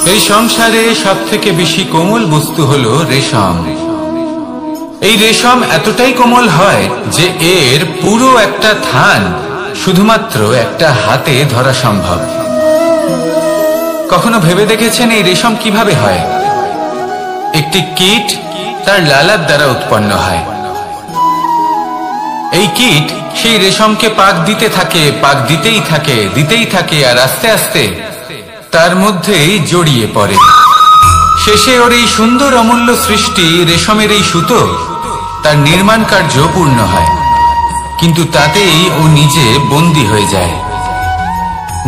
এই সংসারে সবথেকে বেশি কোমল বস্তু হলো রেশম। এই রেশম এতটাই কোমল হয় যে এর পুরো একটা থান শুধুমাত্র একটা হাতে ধরা সম্ভব। কখনো ভেবে দেখেছেন এই রেশম কিভাবে হয়? একটি কীট তার লালার দ্বারা উৎপন্ন হয়। এই কীট সেই রেশমকে পাক দিতে থাকে, পাক দিতেই থাকে আর আস্তে আস্তে তার মধ্যেই জড়িয়ে পড়ে। শেষে ওর এই সুন্দর অমূল্য সৃষ্টি রেশমের এই সুতো তার নির্মাণ কার্য পূর্ণ হয়, কিন্তু তাতেই ও নিজে বন্দী হয়ে যায়।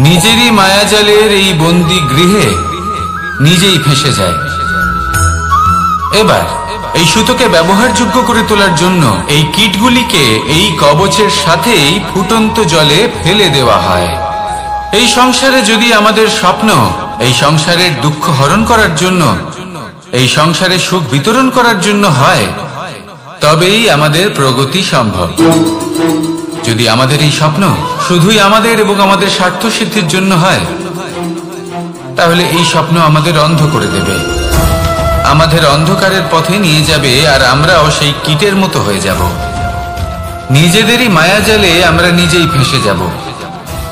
নিজেরই মায়াজালের এই বন্দী গৃহে নিজেই ফেঁসে যায়। এবার এই সুতোকে ব্যবহারযোগ্য করে তোলার জন্য এই কীটগুলিকে এই কবচের সাথেই ফুটন্ত জলে ফেলে দেওয়া হয়। এই সংসারে যদি আমাদের স্বপ্ন এই সংসারের দুঃখ হরণ করার জন্য, এই সংসারে সুখ বিতরণ করার জন্য হয়, তবেই আমাদের প্রগতি সম্ভব। যদি আমাদের এই স্বপ্ন শুধুই আমাদের এবং আমাদের স্বার্থ সিদ্ধির জন্য হয়, তাহলে এই স্বপ্ন আমাদের অন্ধ করে দেবে, আমাদের অন্ধকারের পথে নিয়ে যাবে, আর আমরাও সেই কীটের মতো হয়ে যাব। নিজেদেরই মায়াজালে আমরা নিজেই ফেঁসে যাব,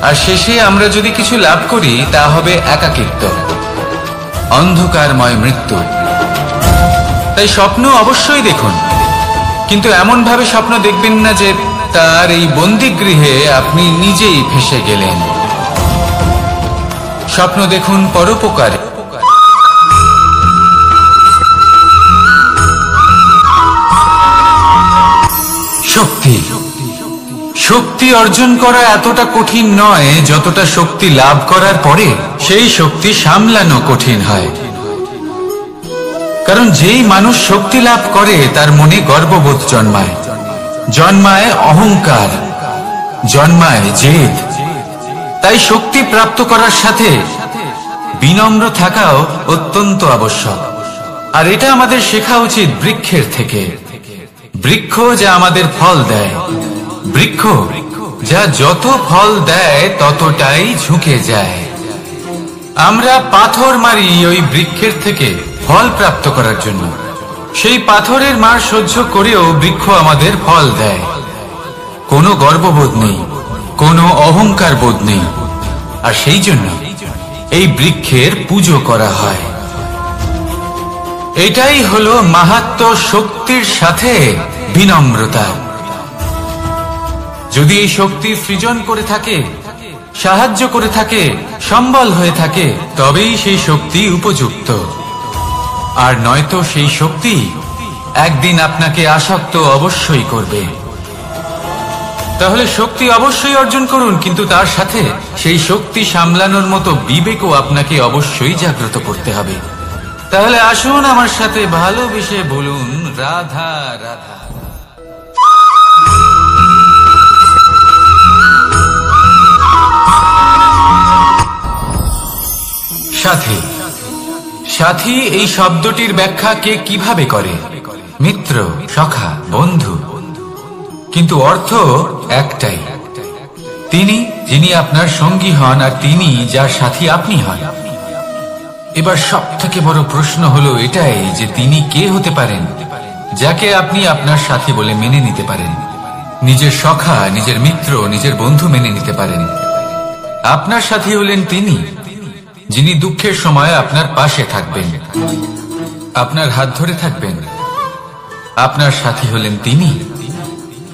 আর শেষে আমরা যদি কিছু লাভ করি তা হবে একাকিত্ব, অন্ধকারময় মৃত্যু। তাই স্বপ্ন অবশ্যই দেখুন, কিন্তু এমন ভাবে স্বপ্ন দেখবেন না যে তার এই বন্দিগৃহে আপনি নিজেই ফেঁসে গেলেন। স্বপ্ন দেখুন পরোপকারে। শক্তি শক্তি অর্জন করা এতটা কঠিন নয় যতটা শক্তি লাভ করার পরে সেই শক্তি সামলানো কঠিন হয়। কারণ যেই মানুষ শক্তি লাভ করে তার মনে গর্ববোধ জন্মায়, জন্মায় অহংকার, জন্মায় জেদ। তাই শক্তি প্রাপ্ত করার সাথে বিনম্র থাকাও অত্যন্ত আবশ্যক। আর এটা আমাদের শেখা উচিত বৃক্ষের থেকে। বৃক্ষ যা আমাদের ফল দেয়, বৃক্ষ যা যত ফল দেয় ততটাই ঝুঁকে যায়। আমরা পাথর মারি ওই বৃক্ষের থেকে ফল প্রাপ্ত করার জন্য। সেই পাথরের মার সহ্য করেও বৃক্ষ আমাদের ফল দেয়। কোনো গর্ববোধ নেই, কোনো অহংকার বোধ নেই, আর সেই জন্য এই বৃক্ষের পুজো করা হয়। এটাই হলো মাহাত্ম্য শক্তির সাথে বিনম্রতা। যদি এই শক্তি সৃজন করে থাকে, সাহায্য করে থাকে, সম্বল হয়ে থাকে, তবেই সেই শক্তি উপযুক্ত। আর নয়তো সেই শক্তি একদিন আপনাকে আসক্ত অবশ্যই করবে। তাহলে শক্তি অবশ্যই অর্জন করুন, কিন্তু তার সাথে সেই শক্তি সামলানোর মতো বিবেকও আপনাকে অবশ্যই জাগ্রত করতে হবে। তাহলে আসুন আমার সাথে ভালোবেসে বলুন রাধা রাধা। সাথী। সাথী এই শব্দটির ব্যাখ্যা কে কিভাবে করে? মিত্র, সখা, বন্ধু। কিন্তু অর্থ একটাই, তিনি যিনি আপনার সঙ্গী হন আর তিনি যার সাথী আপনি হন। এবার সব থেকে বড় প্রশ্ন হলো এটাই যে তিনি কে হতে পারেন যাকে আপনি আপনার সাথী বলে মেনে নিতে পারেন, নিজের সখা, নিজের মিত্র, নিজের বন্ধু মেনে নিতে পারেন। আপনার সাথী হলেন তিনি যিনি দুঃখের সময় আপনার পাশে থাকবেন, আপনার হাত ধরে থাকবেন। আপনার সাথী হলেন তিনি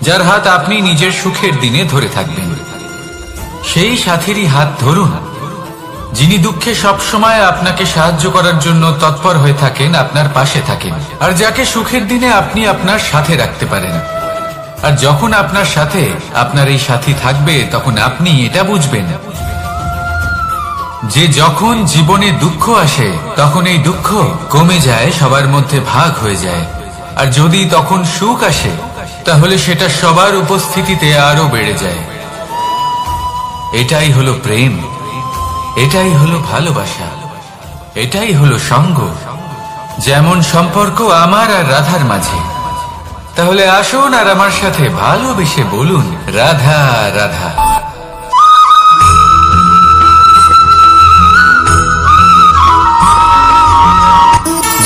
যার হাত আপনি নিজের সুখের দিনে ধরে থাকবেন। সেই সাথীরই হাত ধরুন যিনি দুঃখে সব সময় আপনাকে সাহায্য করার জন্য তৎপর হয়ে থাকেন, আপনার পাশে থাকেন, আর যাকে সুখের দিনে আপনি আপনার সাথে রাখতে পারেন। আর যখন আপনার সাথে আপনার এই সাথী থাকবে তখন আপনি এটা বুঝবেন যে যখন জীবনে দুঃখ আসে তখন এই দুঃখ কমে যায়, সবার মধ্যে ভাগ হয়ে যায়। আর যদি তখন সুখ আসে তাহলে সেটা সবার উপস্থিতিতে আরো বেড়ে যায়। এটাই হলো প্রেম, এটাই হলো ভালোবাসা, এটাই হলো সঙ্গ। যেমন সম্পর্ক আমার আর রাধার মাঝে। তাহলে আসুন আর আমার সাথে ভালোবেসে বলুন রাধা রাধা।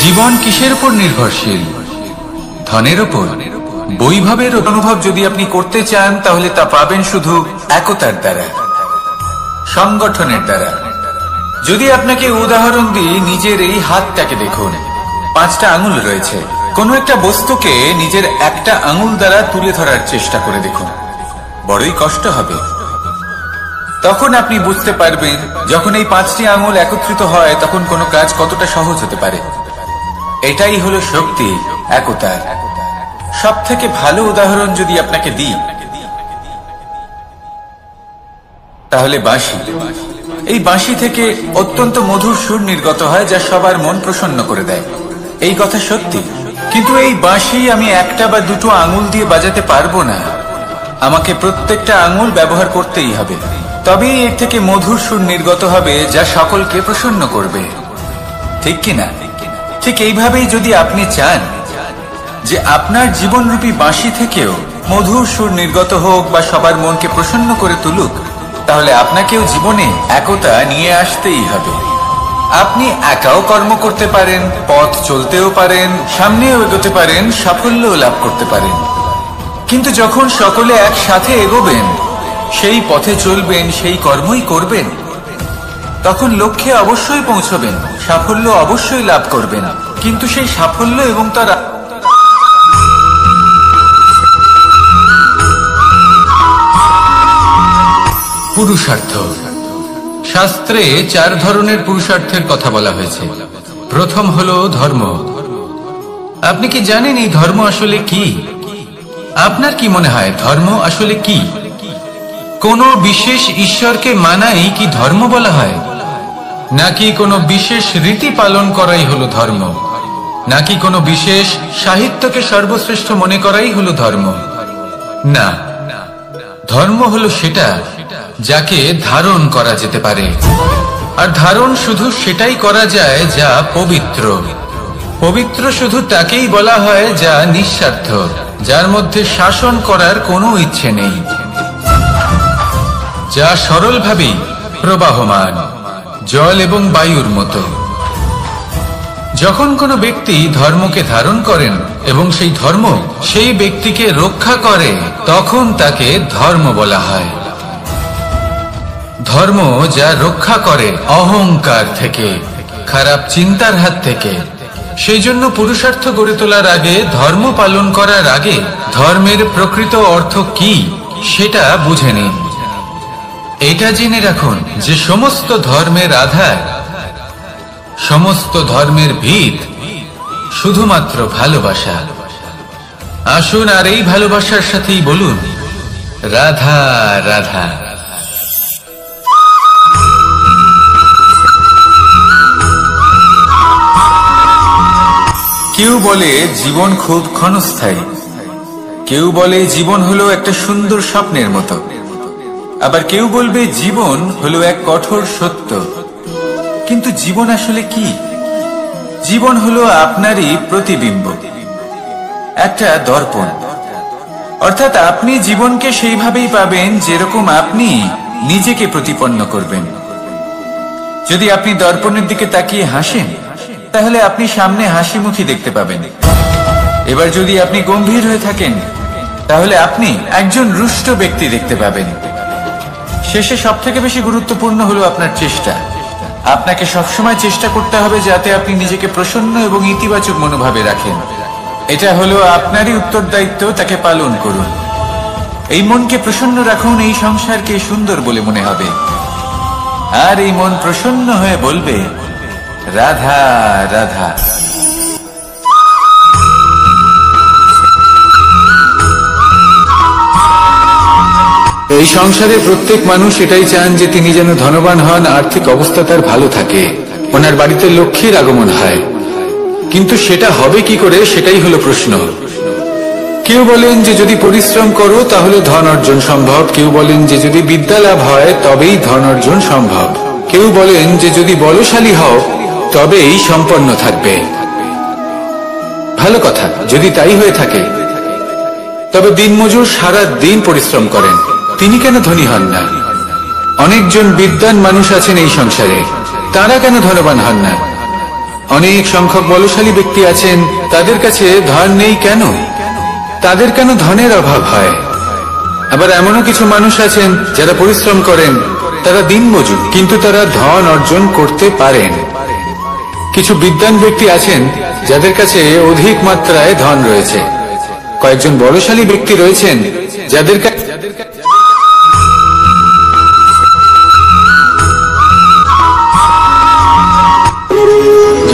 জীবন কিসের উপর নির্ভরশীল? ধনের উপর। বৈভবের অনুভব যদি আপনি করতে চান তাহলে তা পাবেন শুধু একতার দ্বারা, সংগঠনের দ্বারা। যদি আপনাকে উদাহরণ দিই, নিজের এই হাতটাকে দেখুন, 5টা আঙুল রয়েছে। কোনো একটা বস্তুকে নিজের একটা আঙুল দ্বারা তুলে ধরার চেষ্টা করে দেখুন, বড়ই কষ্ট হবে। তখন আপনি বুঝতে পারবেন যখন এই 5টি আঙুল একত্রিত হয় তখন কোনো কাজ কতটা সহজ হতে পারে। এটাই হলো শক্তি, একতার। সব থেকে ভালো উদাহরণ যদি আপনাকে দিই তাহলে বাঁশি। এই বাঁশি থেকে অত্যন্ত মধুর সুর নির্গত হয় যা সবার মন প্রসন্ন করে দেয়। এই কথা সত্যি, কিন্তু এই বাঁশি আমি একটা বা দুটো আঙুল দিয়ে বাজাতে পারবো না। আমাকে প্রত্যেকটা আঙুল ব্যবহার করতেই হবে, তবেই এর থেকে মধুর সুর নির্গত হবে যা সকলকে প্রসন্ন করবে, ঠিক কিনা? ঠিক এইভাবেই যদি আপনি চান যে আপনার জীবনরূপী বাঁশি থেকেও মধুর সুর নির্গত হোক বা সবার মনকে প্রসন্ন করে তুলুক, তাহলে আপনাকেও জীবনে একতা নিয়ে আসতেই হবে। আপনি একাও কর্ম করতে পারেন, পথ চলতেও পারেন, সামনেও এগোতে পারেন, সাফল্যও লাভ করতে পারেন। কিন্তু যখন সকলে একসাথে এগোবেন, সেই পথে চলবেন, সেই কর্মই করবেন, তখন লক্ষ্যে অবশ্যই পৌঁছবেন, সাফল্য অবশ্যই লাভ করবেন। কিন্তু সেই সাফল্য এবং তার পুরুষার্থ। শাস্ত্রে 4 ধরনের পুরুষার্থের কথা বলা হয়েছে। প্রথম হলো ধর্ম। আপনি কি জানেন এই ধর্ম আসলে কি? আপনার কি মনে হয় ধর্ম আসলে কি? কোনো বিশেষ ঈশ্বরকে মানাই কি ধর্ম বলা হয়? নাকি কোনো বিশেষ রীতি পালন করাই হলো ধর্ম? নাকি কোনো বিশেষ সাহিত্যকে সর্বশ্রেষ্ঠ মনে করাই হলো ধর্ম? না, ধর্ম হলো সেটা যাকে ধারণ করা যেতে পারে। আর ধারণ শুধু সেটাই করা যায় যা পবিত্র। পবিত্র শুধু তাকেই বলা হয় যা নিঃস্বার্থ, যার মধ্যে শাসন করার কোনো ইচ্ছে নেই, যা সরলভাবেই প্রবাহমান, জল এবং বায়ুর মতো। যখন কোনো ব্যক্তি ধর্মকে ধারণ করেন এবং সেই ধর্ম সেই ব্যক্তিকে রক্ষা করে, তখন তাকে ধর্ম বলা হয়। ধর্ম যা রক্ষা করে অহংকার থেকে, খারাপ চিন্তার হাত থেকে। সেই জন্য পুরুষার্থ গড়ে তোলার আগে, ধর্ম পালন করার আগে ধর্মের প্রকৃত অর্থ কি সেটা বুঝে নিন। এটা জেনে রাখুন যে সমস্ত ধর্মের আধার, সমস্ত ধর্মের ভিত শুধুমাত্র ভালোবাসা। আসুন আর এই ভালোবাসার সাথেই বলুন রাধা রাধা। কেউ বলে জীবন খুব ক্ষণস্থায়ী, কেউ বলে জীবন হলো একটা সুন্দর স্বপ্নের মতো, আবার কেউ বলবে জীবন হলো এক কঠোর সত্য। কিন্তু জীবন আসলে কি? জীবন হলো আপনারই প্রতিবিম্ব, একটা দর্পণ। অর্থাৎ আপনি জীবনকে সেইভাবেই পাবেন যেরকম আপনি নিজেকে প্রতিপন্ন করবেন। যদি আপনি দর্পণের দিকে তাকিয়ে হাসেন, তাহলে আপনি সামনে হাসি মুখী দেখতে পাবেন। এবার যদি আপনি গম্ভীর হয়ে থাকেন, তাহলে আপনি একজন রুষ্ট ব্যক্তি দেখতে পাবেন। শেষে সবথেকে বেশি গুরুত্বপূর্ণ হলো আপনার চেষ্টা। আপনাকে সবসময় চেষ্টা করতে হবে যাতে আপনি নিজেকে প্রসন্ন এবং ইতিবাচক মনোভাবে রাখেন। এটা হলো আপনারই উত্তরদায়িত্ব, তাকে পালন করুন। এই মনকে প্রসন্ন রাখুন, এই সংসারকে সুন্দর বলে মনে হবে। আর এই মন প্রসন্ন হয়ে বলবে রাধা রাধা। এই সংসারে প্রত্যেক মানুষ এটাই চান যে তিনি যেন ধনবান হন, আর্থিক অবস্থা তার ভালো থাকে, ওনার বাড়িতে লক্ষ্মীর আগমন হয়। কিন্তু সেটা হবে কি করে, সেটাই হলো প্রশ্ন। কেউ বলেন যে যদি পরিশ্রম করো তাহলে ধন অর্জন সম্ভব, কেউ বলেন যে যদি বিদ্যা লাভ হয় তবেই ধন অর্জন সম্ভব, কেউ বলেন যে যদি বলশালী হও তবেই সম্পন্ন থাকবে। ভালো কথা, যদি তাই হয়ে থাকে, তবে দিনমজুর সারা দিন পরিশ্রম করেন, তিনি কেন ধনী হন না? অনেকজন বিদ্বান মানুষ আছেন এই সংসারে, তারা কেন ধনবান হন না? অনেক সংখ্যক বলশালী ব্যক্তি আছেন, তাদের কাছে ধন নেই কেন? তাদের কেন ধনের অভাব হয়? আবার এমনও কিছু মানুষ আছেন যারা পরিশ্রম করেন, তারা দিনমজুর, কিন্তু তারা ধন অর্জন করতে পারেন। কিছু বিদ্বান ব্যক্তি আছেন যাদের কাছে অধিক মাত্রায় ধন রয়েছে। কয়েকজন বলশালী ব্যক্তি রয়েছেন যাদের কাছে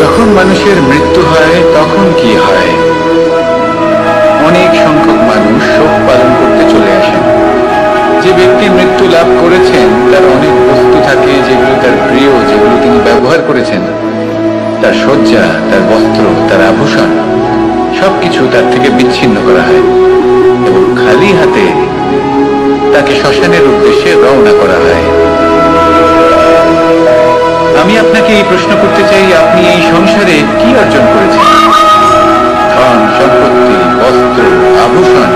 যখন মানুষের মৃত্যু হয় তখন কি হয়? অনেক সংখ্যক মানুষ শোক পালন করতে চলে আসেন। যে ব্যক্তি মৃত্যু লাভ করেছেন তার অনেক বস্তু থাকে যেগুলো তার প্রিয়, যেগুলো তিনি ব্যবহার করেছেন। তার শয্যা, তার বস্ত্র, তার আভূষণ সবকিছু তার থেকে বিচ্ছিন্ন করা হয় এবং খালি হাতে তাকে শ্মশানের উদ্দেশ্যে রওনা করা হয়। আমি আপনাকে এই প্রশ্ন করতে চাই, আপনি এই সংসারে কি অর্জন করেছেন? ধন, সম্পত্তি, বস্ত্র, আভূষণ,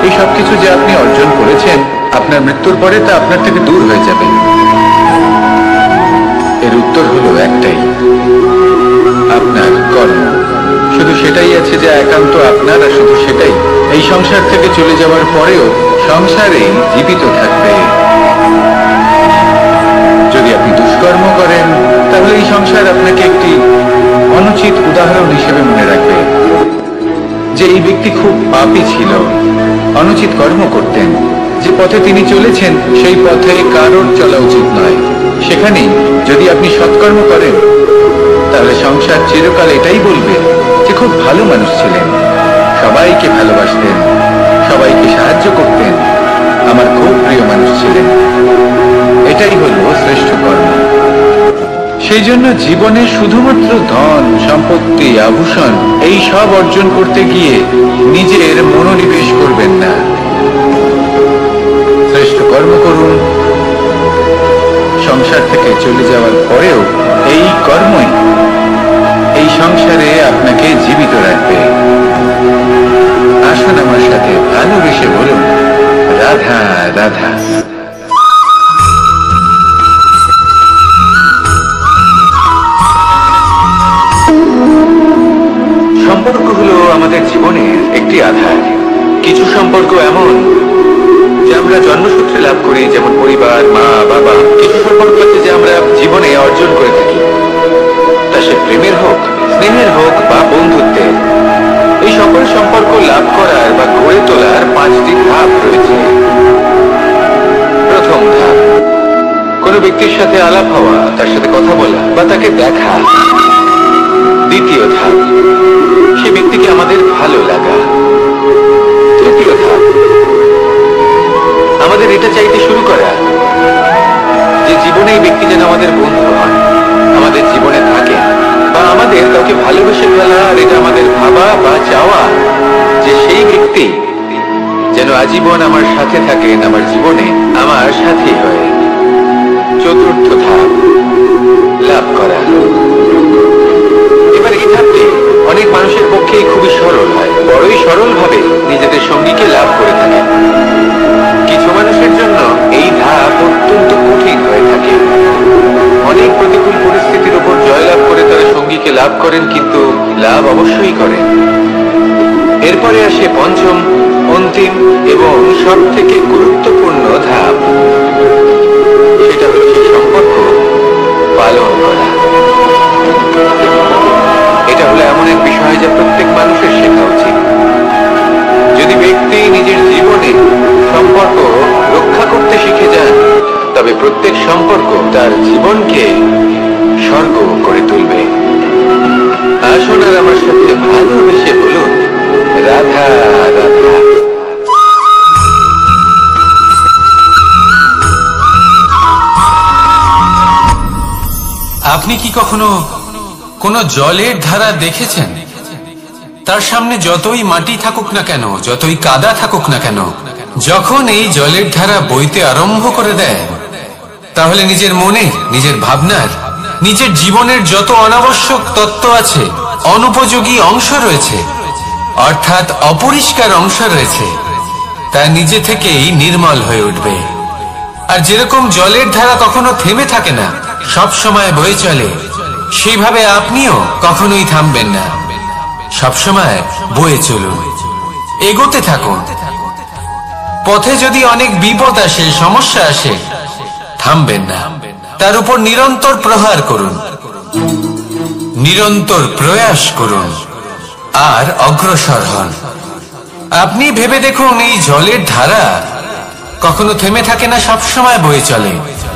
এই সবকিছু যে আপনি অর্জন করেছেন, আপনার মৃত্যুর পরে তা আপনার থেকে দূর হয়ে যাবে। এর উত্তর হলো একটাই, আপনার কর্ম। শুধু সেটাই আছে যা একান্ত আপনার, আর শুধু সেটাই এই সংসার থেকে চলে যাওয়ার পরেও সংসারে জীবিত থাকবে। যদি আপনি দুষ্কর্ম করেন তাহলে এই সংসার আপনাকে একটি অনুচিত উদাহরণ হিসেবে মনে রাখবে যে এই ব্যক্তি খুব পাপী ছিল, অনুচিত কর্ম করতেন। যে পথে তিনি চলেছেন সেই পথে কারোর চলা উচিত নয়। সেখানেই যদি আপনি সৎকর্ম করেন তাহলে সংসার চিরকাল এটাই বলবে যে খুব ভালো মানুষ ছিলেন, সবাইকে ভালোবাসতেন, সবাইকে সাহায্য করতেন, আমার খুব প্রিয় মানুষ ছিলেন। এটাই হলো শ্রেষ্ঠ কর্ম। সেই জন্য জীবনে শুধুমাত্র ধন, সম্পত্তি, আভূষণ এই সব অর্জন করতে গিয়ে নিজের মনোনিবেশ করবেন না। শ্রেষ্ঠ কর্ম করুন। সংসার থেকে চলে যাওয়ার পরেও এই কর্মই এই সংসারে আপনাকে জীবিত রাখবে। আসুন আমার সাথে ভালোবেসে বলুন, রাধা রাধা। সম্পর্ক হলো আমাদের জীবনের একটি আধার। কিছু সম্পর্ক এমন যে আমরা জন্মসূত্রে লাভ করি, যেমন পরিবার, মা, বাবা। কিছু সম্পর্ক আছে যে আমরা জীবনে অর্জন করে থাকি, তা সে প্রেমের হোক, স্নেহের হোক বা বন্ধুত্বের। এই সকল সম্পর্ক লাভ করার বা গড়ে তোলার 5টি ধাপ রয়েছে। প্রথম ধাপ, কোনো ব্যক্তির সাথে আলাপ হওয়া, তার সাথে কথা বলা বা তাকে দেখা। দ্বিতীয় ধাপ, সে ব্যক্তিকে আমাদের ভালো লাগা। তৃতীয় ধাপ, আমাদের এটা চাইতে শুরু করা যে জীবনে এই ব্যক্তি যেন আমাদের বন্ধু হন, আমাদের জীবনে থাকে, বা আমাদের কাউকে ভালোবেসে ফেলা। আর এটা আমাদের ভাবা বা চাওয়া যে সেই ব্যক্তি যেন আজীবন আমার সাথে থাকেন, আমার জীবনে আমার সাথী হয়। চতুর্থ ধাপ, লাভ করা। এবার এই ধাপটি অনেক মানুষের পক্ষেই খুবই সরল হয়, বড়ই সরল ভাবে নিজেদের সঙ্গীকে লাভ করে থাকে। কিছু মানুষের জন্য এই ধাপ অত্যন্ত কঠিন হয়ে থাকে। অনেক প্রতিকূল পরিস্থিতির উপর জয়লাভ করে তারা সঙ্গীকে লাভ করেন, কিন্তু লাভ অবশ্যই করেন। এরপরে আসে পঞ্চম, অন্তিম এবং সব থেকে গুরুত্বপূর্ণ ধাপ। সেটা হলো সেই সম্পর্ক পালন করা। এটা হলো এমন এক বিষয় যা প্রত্যেক মানুষের শেখা উচিত। যদি ব্যক্তি নিজের জীবনে সম্পর্ক রক্ষা করতে শিখে যান, তবে প্রত্যেক সম্পর্ক তার জীবনকে স্বর্গ করে তুলবে। আসুন আর আমার সাথে ভালোবেসে বলুন, রাধা রাধা। আপনি কি কখনো কোনো জলের ধারা দেখেছেন? তার সামনে যতই মাটি থাকুক না কেন, যতই কাদা থাকুক না কেন, যখন এই জলের ধারা বইতে আরম্ভ করে দেয়, তাহলে নিজের মনে, নিজের ভাবনার, নিজের জীবনের যত অনাবশ্যক তত্ত্ব আছে, অনুপযোগী অংশ রয়েছে, অর্থাৎ অপরিষ্কার অংশ রয়েছে, তা নিজে থেকেই নির্মল হয়ে উঠবে। আর যেরকম জলের ধারা কখনো থেমে থাকে না, সব সময় বয়ে চলে, সেইভাবে আপনিও কখনোই থামবেন না, সবসময় বয়ে চলুন, এগোতে থাকুন। পথে যদি অনেক বিপদ আসে, সমস্যা আসে, থামবেন না, তার উপর নিরন্তর প্রহার করুন, নিরন্তর প্রয়াস করুন আর অগ্রসর হন। আপনি ভেবে দেখুন, এই জলের ধারা কখনো থেমে থাকে না, সবসময় বয়ে চলে,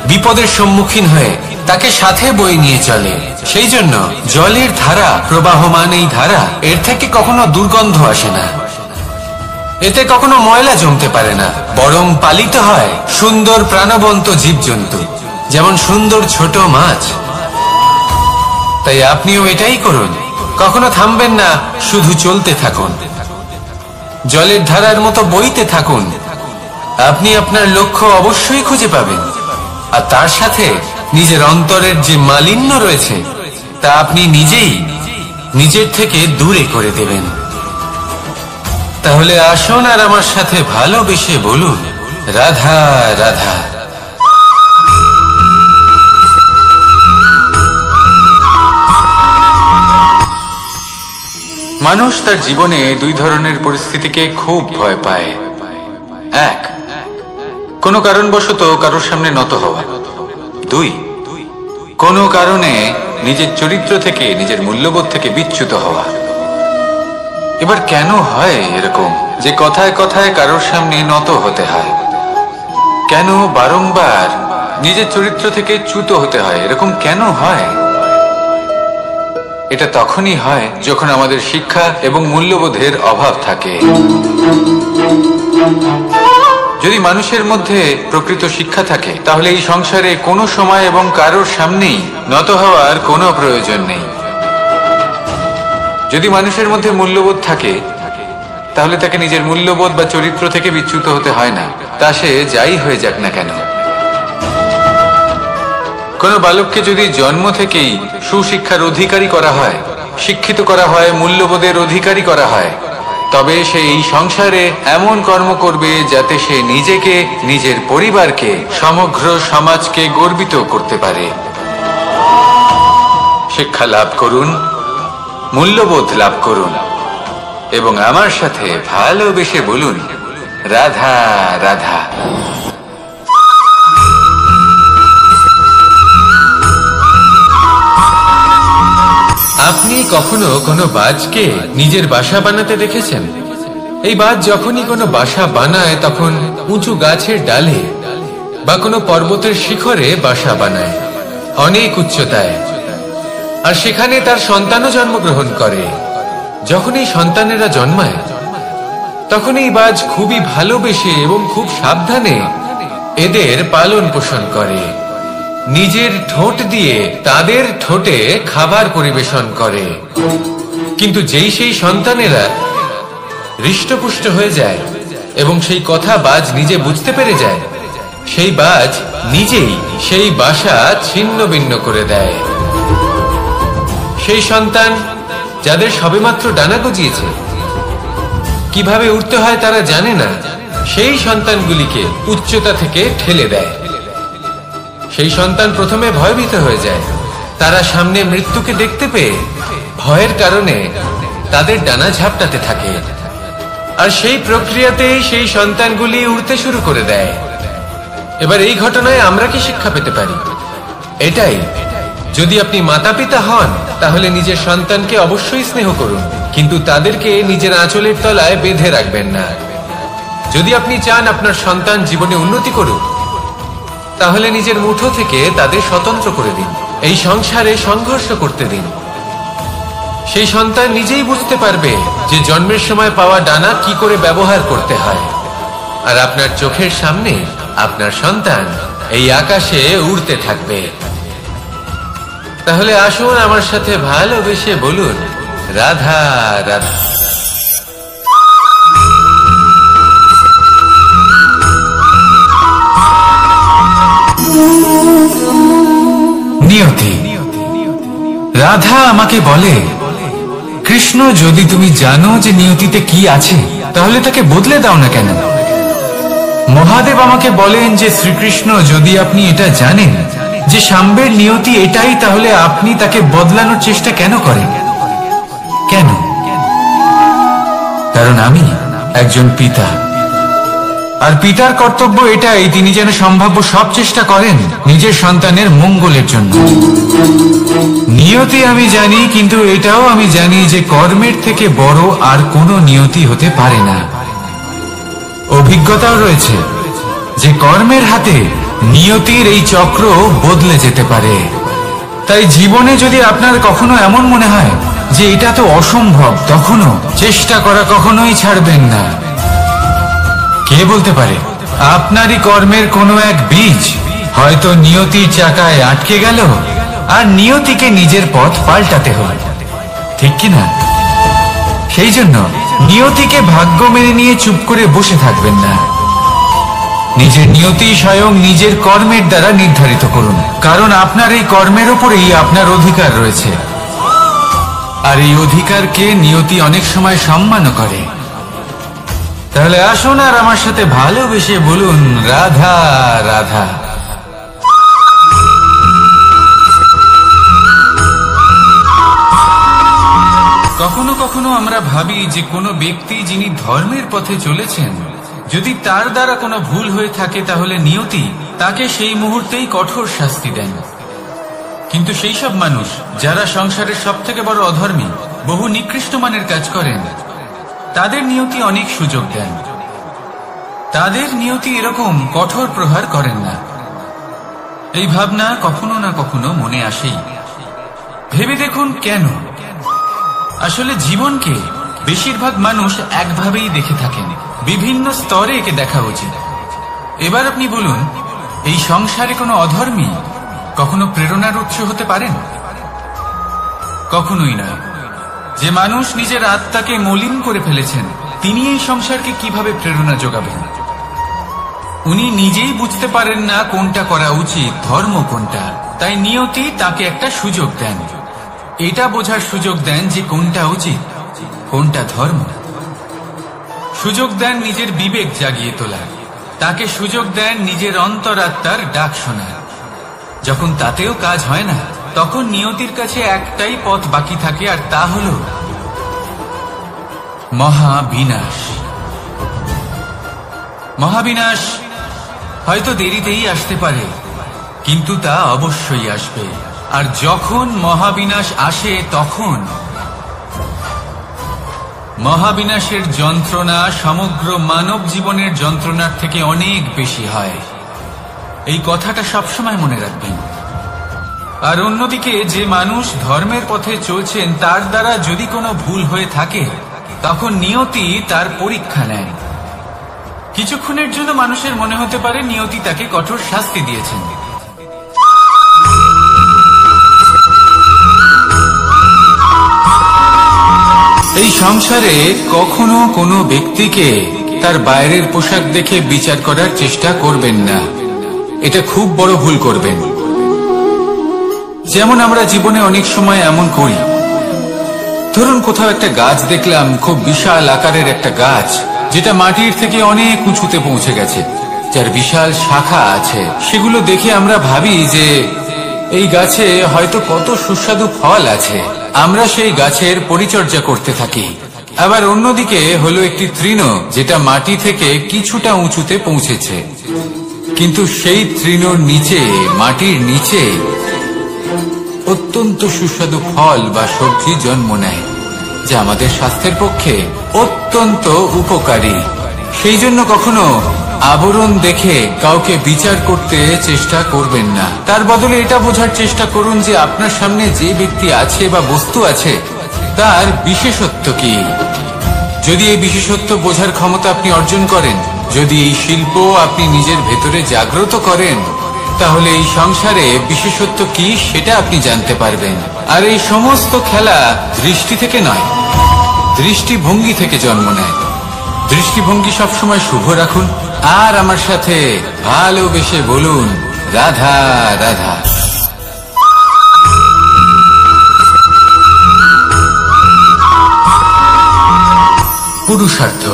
বিপদের সম্মুখীন হয়ে তাকে সাথে বয়ে নিয়ে চলে। সেই জন্য জলের ধারা, প্রবাহমান এই ধারা, এর থেকে কখনো দুর্গন্ধ আসে না, এতে কখনো ময়লা জমতে পারে না, বরং পালিত হয় সুন্দর প্রাণবন্ত জীবজন্তু, যেমন সুন্দর ছোট মাছ। তাই আপনিও এটাই করুন, কখনো থামবেন না, শুধু চলতে থাকুন, জলের ধারার মতো বইতে থাকুন। আপনি আপনার লক্ষ্য অবশ্যই খুঁজে পাবেন, আর তার সাথে নিজের অন্তরের যে মালিন্য রয়েছে তা আপনি নিজেই নিজের থেকে দূরে করে দেবেন। তাহলে আসুন আর আমার সাথে ভালোবেসে বলুন, রাধা রাধা। মানুষ তার জীবনে দুই ধরনের পরিস্থিতিকে খুব ভয় পায়। এক, কোনো কারণবশত কারোর সামনে নত হওয়া। দুই, কোনো কারণে নিজের চরিত্র থেকে, নিজের মূল্যবোধ থেকে বিচ্যুত হওয়া। এবার কেন হয় এরকম যে কথায় কথায় কারোর সামনে নত হতে হয়? কেন বারংবার নিজের চরিত্র থেকে চ্যুত হতে হয়? এরকম কেন হয়? এটা তখনই হয় যখন আমাদের শিক্ষা এবং মূল্যবোধের অভাব থাকে। যদি মানুষের মধ্যে প্রকৃত শিক্ষা থাকে, তাহলে এই সংসারে কোনো সময় এবং কারোর সামনেই নত হওয়ার কোনো প্রয়োজন নেই। যদি মানুষের মধ্যে মূল্যবোধ থাকে, তাহলে তাকে নিজের মূল্যবোধ বা চরিত্র থেকে বিচ্যুত হতে হয় না, তা সে যাই হয়ে যাক না কেন। কোনো বালককে যদি জন্ম থেকেই সুশিক্ষার অধিকারী করা হয়, শিক্ষিত করা হয়, মূল্যবোধের অধিকারী করা হয়, তবে সে এই সংসারে এমন কর্ম করবে যাতে সে নিজেকে, নিজের পরিবারকে, সমগ্র সমাজকে গর্বিত করতে পারে। শিক্ষা লাভ করুন, মূল্যবোধ লাভ করুন এবং আমার সাথে ভালোবেসে বলুন, রাধা রাধা। আপনি কখনো কোনো বাজকে নিজের বাসা বানাতে দেখেছেন? এই বাজ যখনই কোনো বাসা বানায়, তখন উঁচু গাছের ডালে বা কোনো পর্বতের শিখরে বাসা বানায়, অনেক উচ্চতায়, আর সেখানে তার সন্তানও জন্মগ্রহণ করে। যখন এই সন্তানেরা জন্মায়, তখন এই বাজ খুবই ভালোবেসে এবং খুব সাবধানে এদের পালন পোষণ করে, নিজের ঠোঁট দিয়ে তাদের ঠোঁটে খাবার পরিবেশন করে। কিন্তু যেই সেই সন্তানেরা হৃষ্টপুষ্ট হয়ে যায় এবং সেই কথা বাজ নিজে বুঝতে পেরে যায়, সেই বাজ নিজেই সেই বাসা ছিন্ন ভিন্ন করে দেয়। সেই সন্তান যাদের সবেমাত্র ডানা গজিয়েছে, কিভাবে উঠতে হয় তারা জানে না, সেই সন্তানগুলিকে উচ্চতা থেকে ঠেলে দেয়। সেই সন্তান প্রথমে ভয়ভীত হয়ে যায়, তারা সামনে মৃত্যুকে দেখতে পেয়ে ভয়ের কারণে তাদের ডানা ঝাপটাতে থাকে, আর সেই প্রক্রিয়াতেই সেই সন্তানগুলি উড়তে শুরু করে দেয়। এবার এই ঘটনায় আমরা কি শিক্ষা পেতে পারি? এটাই, যদি আপনি মাতা পিতা হন, তাহলে নিজের সন্তানকে অবশ্যই স্নেহ করুন, কিন্তু তাদেরকে নিজের আঁচলের তলায় বেঁধে রাখবেন না। যদি আপনি চান আপনার সন্তান জীবনে উন্নতি করুক, তাহলে নিজের মুঠো থেকে তাদের স্বতন্ত্র করে দিন, এই সংসারে সংঘর্ষ করতে দিন। সেই সন্তান নিজেই বুঝতে পারবে যে জন্মের সময় পাওয়া ডানা কি করে ব্যবহার করতে হয়, আর আপনার চোখের সামনে আপনার সন্তান এই আকাশে উড়তে থাকবে। তাহলে আসুন আমার সাথে ভালোবেসে বলুন, রাধা রাধা। নিয়তি। রাধা আমাকে বলে, কৃষ্ণ, যদি তুমি জানো যে নিয়তিতে কি আছে, তাহলে তাকে বদলে দাও না কেন? মহাদেব আমাকে বলেন যে শ্রীকৃষ্ণ, যদি আপনি এটা জানেন যে সাম্যের নিয়তি এটাই, তাহলে আপনি তাকে বদলানোর চেষ্টা কেন করেন? কেন? কারণ আমি একজন পিতা, আর পিতার কর্তব্য এটাই, তিনি যেন সম্ভাব্য সব চেষ্টা করেন নিজের সন্তানের মঙ্গলের জন্য। নিয়তি আমি জানি, কিন্তু এটাও আমি জানি যে কর্মের থেকে বড় আর কোনো নিয়তি হতে পারে না। অভিজ্ঞতাও রয়েছে যে কর্মের হাতে নিয়তির এই চক্র বদলে যেতে পারে। তাই জীবনে যদি আপনার কখনো এমন মনে হয় যে এটা তো অসম্ভব, তখনও চেষ্টা করা কখনোই ছাড়বেন না। কে বলতে পারে আপনারই কর্মের কোনো এক বীজ হয়তো নিয়তির চাকায় আটকে গেল, আর নিয়তিকে নিজের পথ পাল্টাতে হল, ঠিক কিনা? সেই জন্য নিয়তিকে ভাগ্য মেনে নিয়ে চুপ করে বসে থাকবেন না। নিজের নিয়তি স্বয়ং নিজের কর্মের দ্বারা নির্ধারিত করুন, কারণ আপনার এই কর্মের উপরেই আপনার অধিকার রয়েছে। আর এই অধিকারকে নিয়তি অনেক সময় সম্মানও করে। তাহলে আসুন আর আমার সাথে ভালোবেসে বলুন, রাধা রাধা। কখনো কখনো আমরা ভাবি যে কোনো ব্যক্তি যিনি ধর্মের পথে চলেছেন, যদি তার দ্বারা কোনো ভুল হয়ে থাকে তাহলে নিয়তি তাকে সেই মুহূর্তেই কঠোর শাস্তি দেন। কিন্তু সেই সব মানুষ যারা সংসারের সব থেকে বড় অধর্মী, বহু নিকৃষ্ট মানের কাজ করেন, তাদের নিয়তি অনেক সুযোগ দেন। তাদের নিয়তি এরকম কঠোর প্রহার করেন না। এই ভাবনা কখনো না কখনো মনে আসেই। ভেবে দেখুন কেন? আসলে জীবনকে বেশিরভাগ মানুষ একভাবেই দেখে থাকেন, বিভিন্ন স্তরে একে দেখা উচিত। এবার আপনি বলুন, এই সংসারে কোনো অধর্মী কখনো প্রেরণার উৎস হতে পারেন? কখনোই না। যে মানুষ নিজের আত্মাকে মলিন করে ফেলেছেন, তিনি এই সংসারকে কিভাবে প্রেরণা যোগাবেন? উনি নিজেই বুঝতে পারেন না কোনটা করা উচিত, ধর্ম কোনটা। তাই নিয়তি তাকে একটা সুযোগ দেন, এটা বোঝার সুযোগ দেন যে কোনটা উচিত, কোনটা ধর্ম। সুযোগ দেন নিজের বিবেক জাগিয়ে তোলার, তাকে সুযোগ দেন নিজের অন্তরাত্মার ডাক শোনার। যখন তাতেও কাজ হয় না, তখন নিয়তির কাছে একটাই পথ বাকি থাকে, আর তা হল মহাবিনাশ। মহাবিনাশ হয়তো দেরিতেই আসতে পারে, কিন্তু তা অবশ্যই আসবে। আর যখন মহাবিনাশ আসে, তখন মহাবিনাশের যন্ত্রণা সমগ্র মানব জীবনের যন্ত্রণার থেকে অনেক বেশি হয়। এই কথাটা সবসময় মনে রাখবেন। আর অন্যদিকে যে মানুষ ধর্মের পথে চলছেন, তার দ্বারা যদি কোনো ভুল হয়ে থাকে, তখন নিয়তি তার পরীক্ষা নেয়। কিছুক্ষণের জন্য মানুষের মনে হতে পারে নিয়তি তাকে কঠোর শাস্তি দিয়েছেন। এই সংসারে কখনো কোনো ব্যক্তিকে তার বাইরের পোশাক দেখে বিচার করার চেষ্টা করবেন না, এটা খুব বড় ভুল করবেন। যেমন আমরা জীবনে অনেক সময় এমন করি, ধরুন কোথাও একটা গাছ দেখলাম, খুব বিশাল আকারের একটা গাছ, যেটা মাটির থেকে অনেক উঁচুতে পৌঁছে গেছে, যার বিশাল শাখা আছে। সেগুলো দেখে আমরা ভাবি যে এই গাছে হয়তো কত সুস্বাদু ফল আছে, আমরা সেই গাছের পরিচর্যা করতে থাকি। আবার অন্যদিকে হলো একটি তৃণ, যেটা মাটি থেকে কিছুটা উঁচুতে পৌঁছেছে, কিন্তু সেই তৃণর নিচে, মাটির নিচে অত্যন্ত সুস্বাদু ফল বা সবজি জন্ম নেয়, যা আমাদের স্বাস্থ্যের পক্ষে অত্যন্ত উপকারী। সেই জন্য কখনো আবরণ দেখে কাউকে বিচার করতে চেষ্টা করবেন না। তার বদলে এটা বোঝার চেষ্টা করুন যে আপনার সামনে যে ব্যক্তি আছে বা বস্তু আছে, তার বিশেষত্ব কি। যদি এই বিশেষত্ব বোঝার ক্ষমতা আপনি অর্জন করেন, যদি এই শিল্প আপনি নিজের ভেতরে জাগ্রত করেন, তাহলে এই সংসারে বিশেষত্ব কি সেটা আপনি জানতে পারবেন। আর এই সমস্ত খেলা দৃষ্টি থেকে নয়, দৃষ্টিভঙ্গি থেকে জন্ম নেয়। দৃষ্টিভঙ্গি সবসময় শুভ রাখুন, আর আমার সাথে ভালোবেসে বলুন, রাধা রাধা। পুরুষার্থ।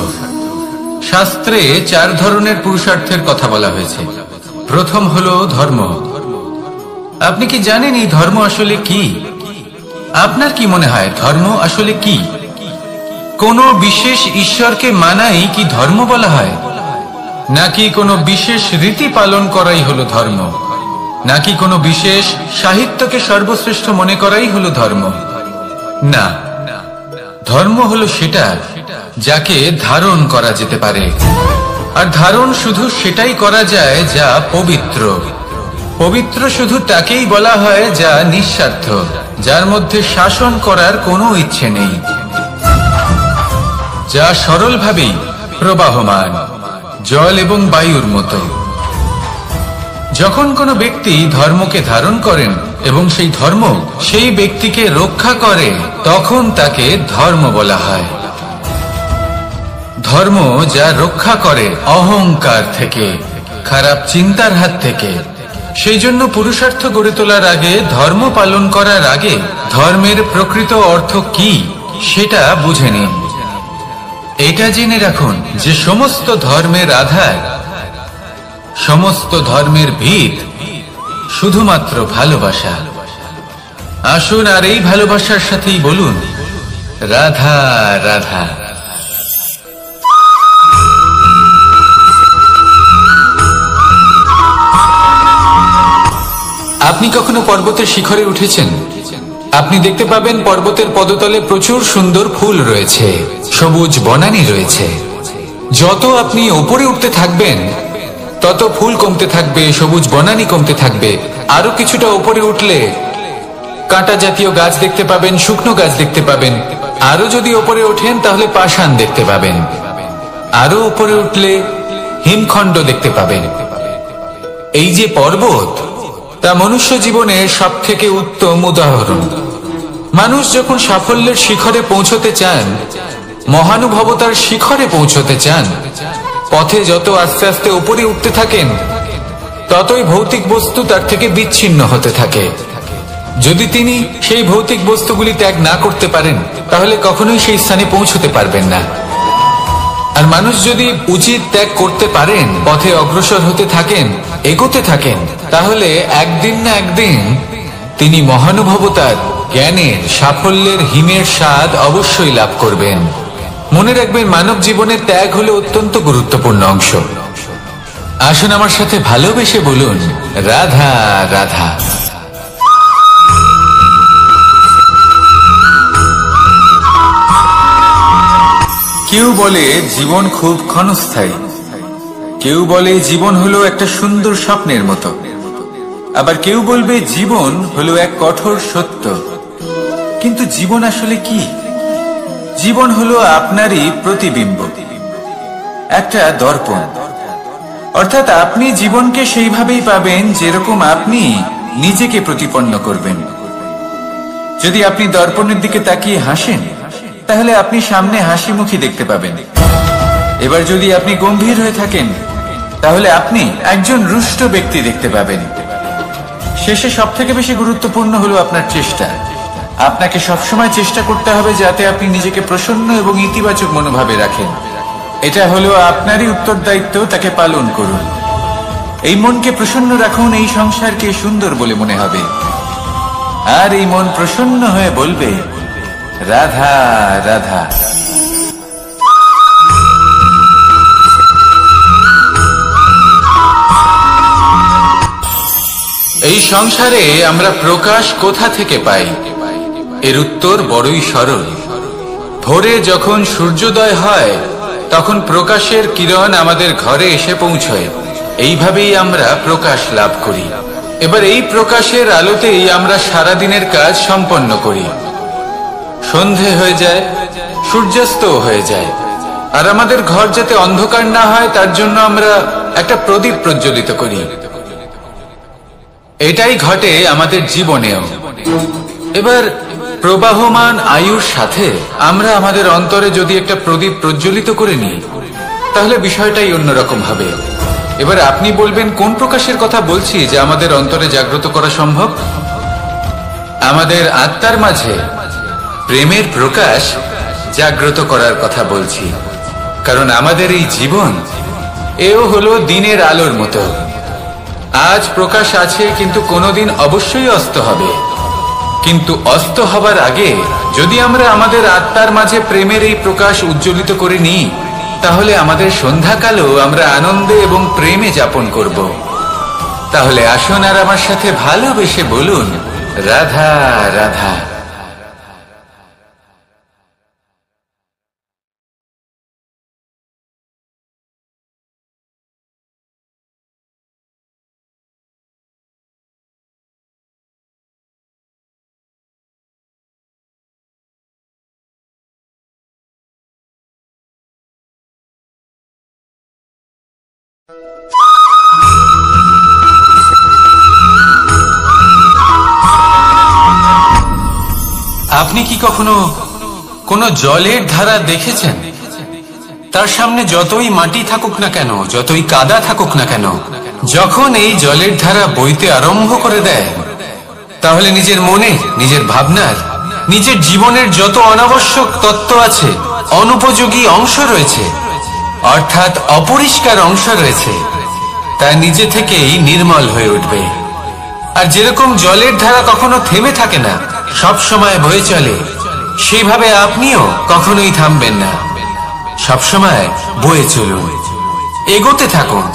শাস্ত্রে 4 ধরনের পুরুষার্থের কথা বলা হয়েছে। প্রথম হলো ধর্ম, আপনি কি জানেন এই ধর্ম আসলে কি? আপনার কি মনে হয় ধর্ম আসলে কি? কোনো বিশেষ ঈশ্বরকে মানাই কি ধর্ম বলা হয়, নাকি কোনো বিশেষ রীতি পালন করাই হলো ধর্ম, নাকি কোনো বিশেষ সাহিত্যকে সর্বশ্রেষ্ঠ মনে করাই হলো ধর্ম? না, ধর্ম হলো সেটা যাকে ধারণ করা যেতে পারে, আর ধারণ শুধু সেটাই করা যায় যা পবিত্র। পবিত্র শুধু তাকেই বলা হয় যা নিঃস্বার্থ, যার মধ্যে শাসন করার কোনো ইচ্ছে নেই, যা সরলভাবেই প্রবাহমান, জল এবং বায়ুর মতো। যখন কোনো ব্যক্তি ধর্মকে ধারণ করেন এবং সেই ধর্ম সেই ব্যক্তিকে রক্ষা করে, তখন তাকে ধর্ম বলা হয়। ধর্ম যা রক্ষা করে অহংকার থেকে, খারাপ চিন্তার হাত থেকে। সেই জন্য পুরুষার্থ গড়ে তোলার আগে, ধর্ম পালন করার আগে ধর্মের প্রকৃত অর্থ কি সেটা বুঝে নিন। এটা জেনে রাখুন যে সমস্ত ধর্মের আধার, সমস্ত ধর্মের ভিত শুধুমাত্র ভালোবাসা। আসুন আর এই ভালোবাসার সাথেই বলুন রাধা রাধা। আপনি কখনো পর্বতের শিখরে উঠেছেন? আপনি দেখতে পাবেন পর্বতের পদতলে প্রচুর সুন্দর ফুল রয়েছে, সবুজ বনানী রয়েছে। যত আপনি উপরে উঠতে থাকবেন তত ফুল কমতে থাকবে, সবুজ বনানী কমতে থাকবে। আরো কিছুটা উপরে উঠলে কাঁটা জাতীয় গাছ দেখতে পাবেন, শুকনো গাছ দেখতে পাবেন। আরো যদি উপরে ওঠেন তাহলে পাষাণ দেখতে পাবেন। আরো উপরে উঠলে হিমখণ্ড দেখতে পাবেন। এই যে পর্বত, তা মনুষ্য জীবনের সব থেকে উত্তম উদাহরণ। মানুষ যখন সাফল্যের শিখরে পৌঁছতে চান, মহানুভবতার শিখরে পৌঁছতে চান, পথে যত আস্তে আস্তে উপরে উঠতে থাকেন, ততই ভৌতিক বস্তু তার থেকে বিচ্ছিন্ন হতে থাকে। যদি তিনি সেই ভৌতিক বস্তুগুলি ত্যাগ না করতে পারেন, তাহলে কখনোই সেই স্থানে পৌঁছতে পারবেন না। আর মানুষ যদি উচিত ত্যাগ করতে পারেন, পথে অগ্রসর হতে থাকেন, এগোতে থাকেন, তাহলে একদিন না একদিন তিনি মহানুভবতার, জ্ঞানের, সাফল্যের হিমের স্বাদ অবশ্যই লাভ করবেন। মনে রাখবেন, মানব জীবনের ত্যাগ হলো অত্যন্ত গুরুত্বপূর্ণ অংশ। আসুন আমার সাথে ভালোবেসে বলুন রাধা রাধা। কেউ বলে জীবন খুব ক্ষণস্থায়ী, কেউ বলে জীবন হলো একটা সুন্দর স্বপ্নের মতো, আবার কেউ বলবে জীবন হলো এক কঠোর সত্য। কিন্তু জীবন আসলে কি? জীবন হলো আপনারই প্রতিবিম্ব, একটা দর্পণ। অর্থাৎ আপনি জীবনকে সেইভাবেই পাবেন যেরকম আপনি নিজেকে প্রতিপন্ন করবেন। যদি আপনি দর্পণের দিকে তাকিয়ে হাসেন, তাহলে আপনি সামনে হাসি মুখী দেখতে পাবেন। এবার যদি আপনি গম্ভীর হয়ে থাকেন, তাহলে আপনি একজন রুষ্ট ব্যক্তি দেখতে পাবেন। শেষে সব থেকে বেশি গুরুত্বপূর্ণ হলো আপনার চেষ্টা। আপনাকে সবসময় চেষ্টা করতে হবে যাতে আপনি নিজেকে প্রসন্ন এবং ইতিবাচক মনোভাবে রাখেন। এটা হলো আপনারই উত্তরদায়িত্ব, তাকে পালন করুন। এই মনকে প্রসন্ন রাখুন, এই সংসারকে সুন্দর বলে মনে হবে। আর এই মন প্রসন্ন হয়ে বলবে রাধা রাধা। এই সংসারে আমরা প্রকাশ কোথা থেকে পাই? এর উত্তর বড়ই সরল। ভোরে যখন সূর্যোদয় হয়, তখন প্রকাশের কিরণ আমাদের ঘরে এসে পৌঁছয়। এইভাবেই আমরা প্রকাশ লাভ করি। এবার এই প্রকাশের আলোতেই আমরা সারাদিনের কাজ সম্পন্ন করি। সন্ধে হয়ে যায়, সূর্যাস্ত হয়ে যায়। আর আমাদের ঘর যাতে অন্ধকার না হয়, তার জন্য আমরা একটা প্রদীপ প্রজ্বলিত করি। এটাই ঘটে আমাদের জীবনেও। এবার প্রবাহমান আয়ুর সাথে আমরা আমাদের অন্তরে যদি একটা প্রদীপ প্রজ্বলিত করে নিই, তাহলে বিষয়টাই অন্যরকম হবে। এবার আপনি বলবেন, কোন প্রকাশের কথা বলছি যা আমাদের অন্তরে জাগ্রত করা সম্ভব? আমাদের আত্মার মাঝে প্রেমের প্রকাশ জাগ্রত করার কথা বলছি। কারণ আমাদের এই জীবন, এও হলো দিনের আলোর মতো। আজ প্রকাশ আছে, কিন্তু কোনোদিন অবশ্যই অস্ত হবে। কিন্তু অস্ত হবার আগে যদি আমরা আমাদের আত্মার মাঝে প্রেমের এই প্রকাশ উজ্জ্বলিত করে নিই, তাহলে আমাদের সন্ধ্যাকালও আমরা আনন্দে এবং প্রেমে যাপন করব। তাহলে আসুন আর আমার সাথে ভালোবেসে বলুন, রাধা রাধা। আপনি কি কখনো কোনো জলের ধারা দেখেছেন? তার সামনে যতই মাটি থাকুক না কেন, যতই কাদা থাকুক না কেন, যখন এই জলের ধারা বইতে আরম্ভ করে দেয়, তাহলে নিজের মনে, নিজের ভাবনার, নিজের জীবনের যত অনাবশ্যক তত্ত্ব আছে, অনুপযোগী অংশ রয়েছে, অর্থাৎ অপরিষ্কার অংশ রয়েছে, তা নিজে থেকেই নির্মল হয়ে উঠবে। আর যেরকম জলের ধারা কখনো থেমে থাকে না, সব সময় বয়ে চলে, সেইভাবে আপনিও কখনোই থামবেন না। সবসময় বয়ে চলুন, এগোতে থাকুন।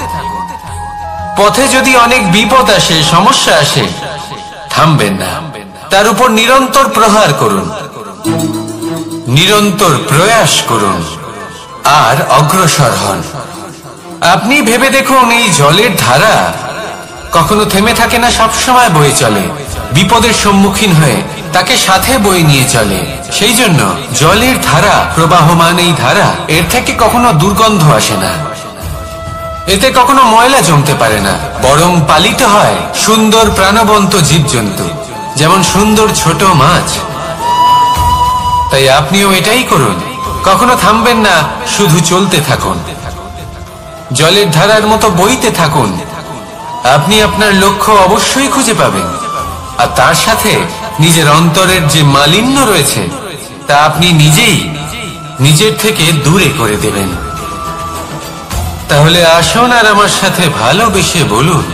পথে যদি অনেক বিপদ আসে, সমস্যা আসে, থামবেন না, তার উপর নিরন্তর প্রহার করুন, নিরন্তর প্রয়াস করুন আর অগ্রসর হন। আপনি ভেবে দেখুন, এই জলের ধারা কখনো থেমে থাকে না, সবসময় বয়ে চলে, বিপদের সম্মুখীন হয়ে তাকে সাথে বয়ে নিয়ে চলে। সেই জন্য জলের ধারা, প্রবাহমান এই ধারা, এর থেকে কখনো দুর্গন্ধ আসে না, এতে কখনো ময়লা জমতে পারে না, বরং পালিত হয় সুন্দর প্রাণবন্ত জীবজন্তু, যেমন সুন্দর ছোট মাছ। তাই আপনিও এটাই করুন, কখনো থামবেন না, শুধু চলতে থাকুন, জলের ধারার মতো বইতে থাকুন। আপনি আপনার লক্ষ্য অবশ্যই খুঁজে পাবেন, আর তার সাথে নিজের অন্তরের যে মালিন্য রয়েছে, তা আপনি নিজেই নিজের থেকে দূরে করে দেবেন। তাহলে আসুন আর আমার সাথে ভালোবেসে বলুন,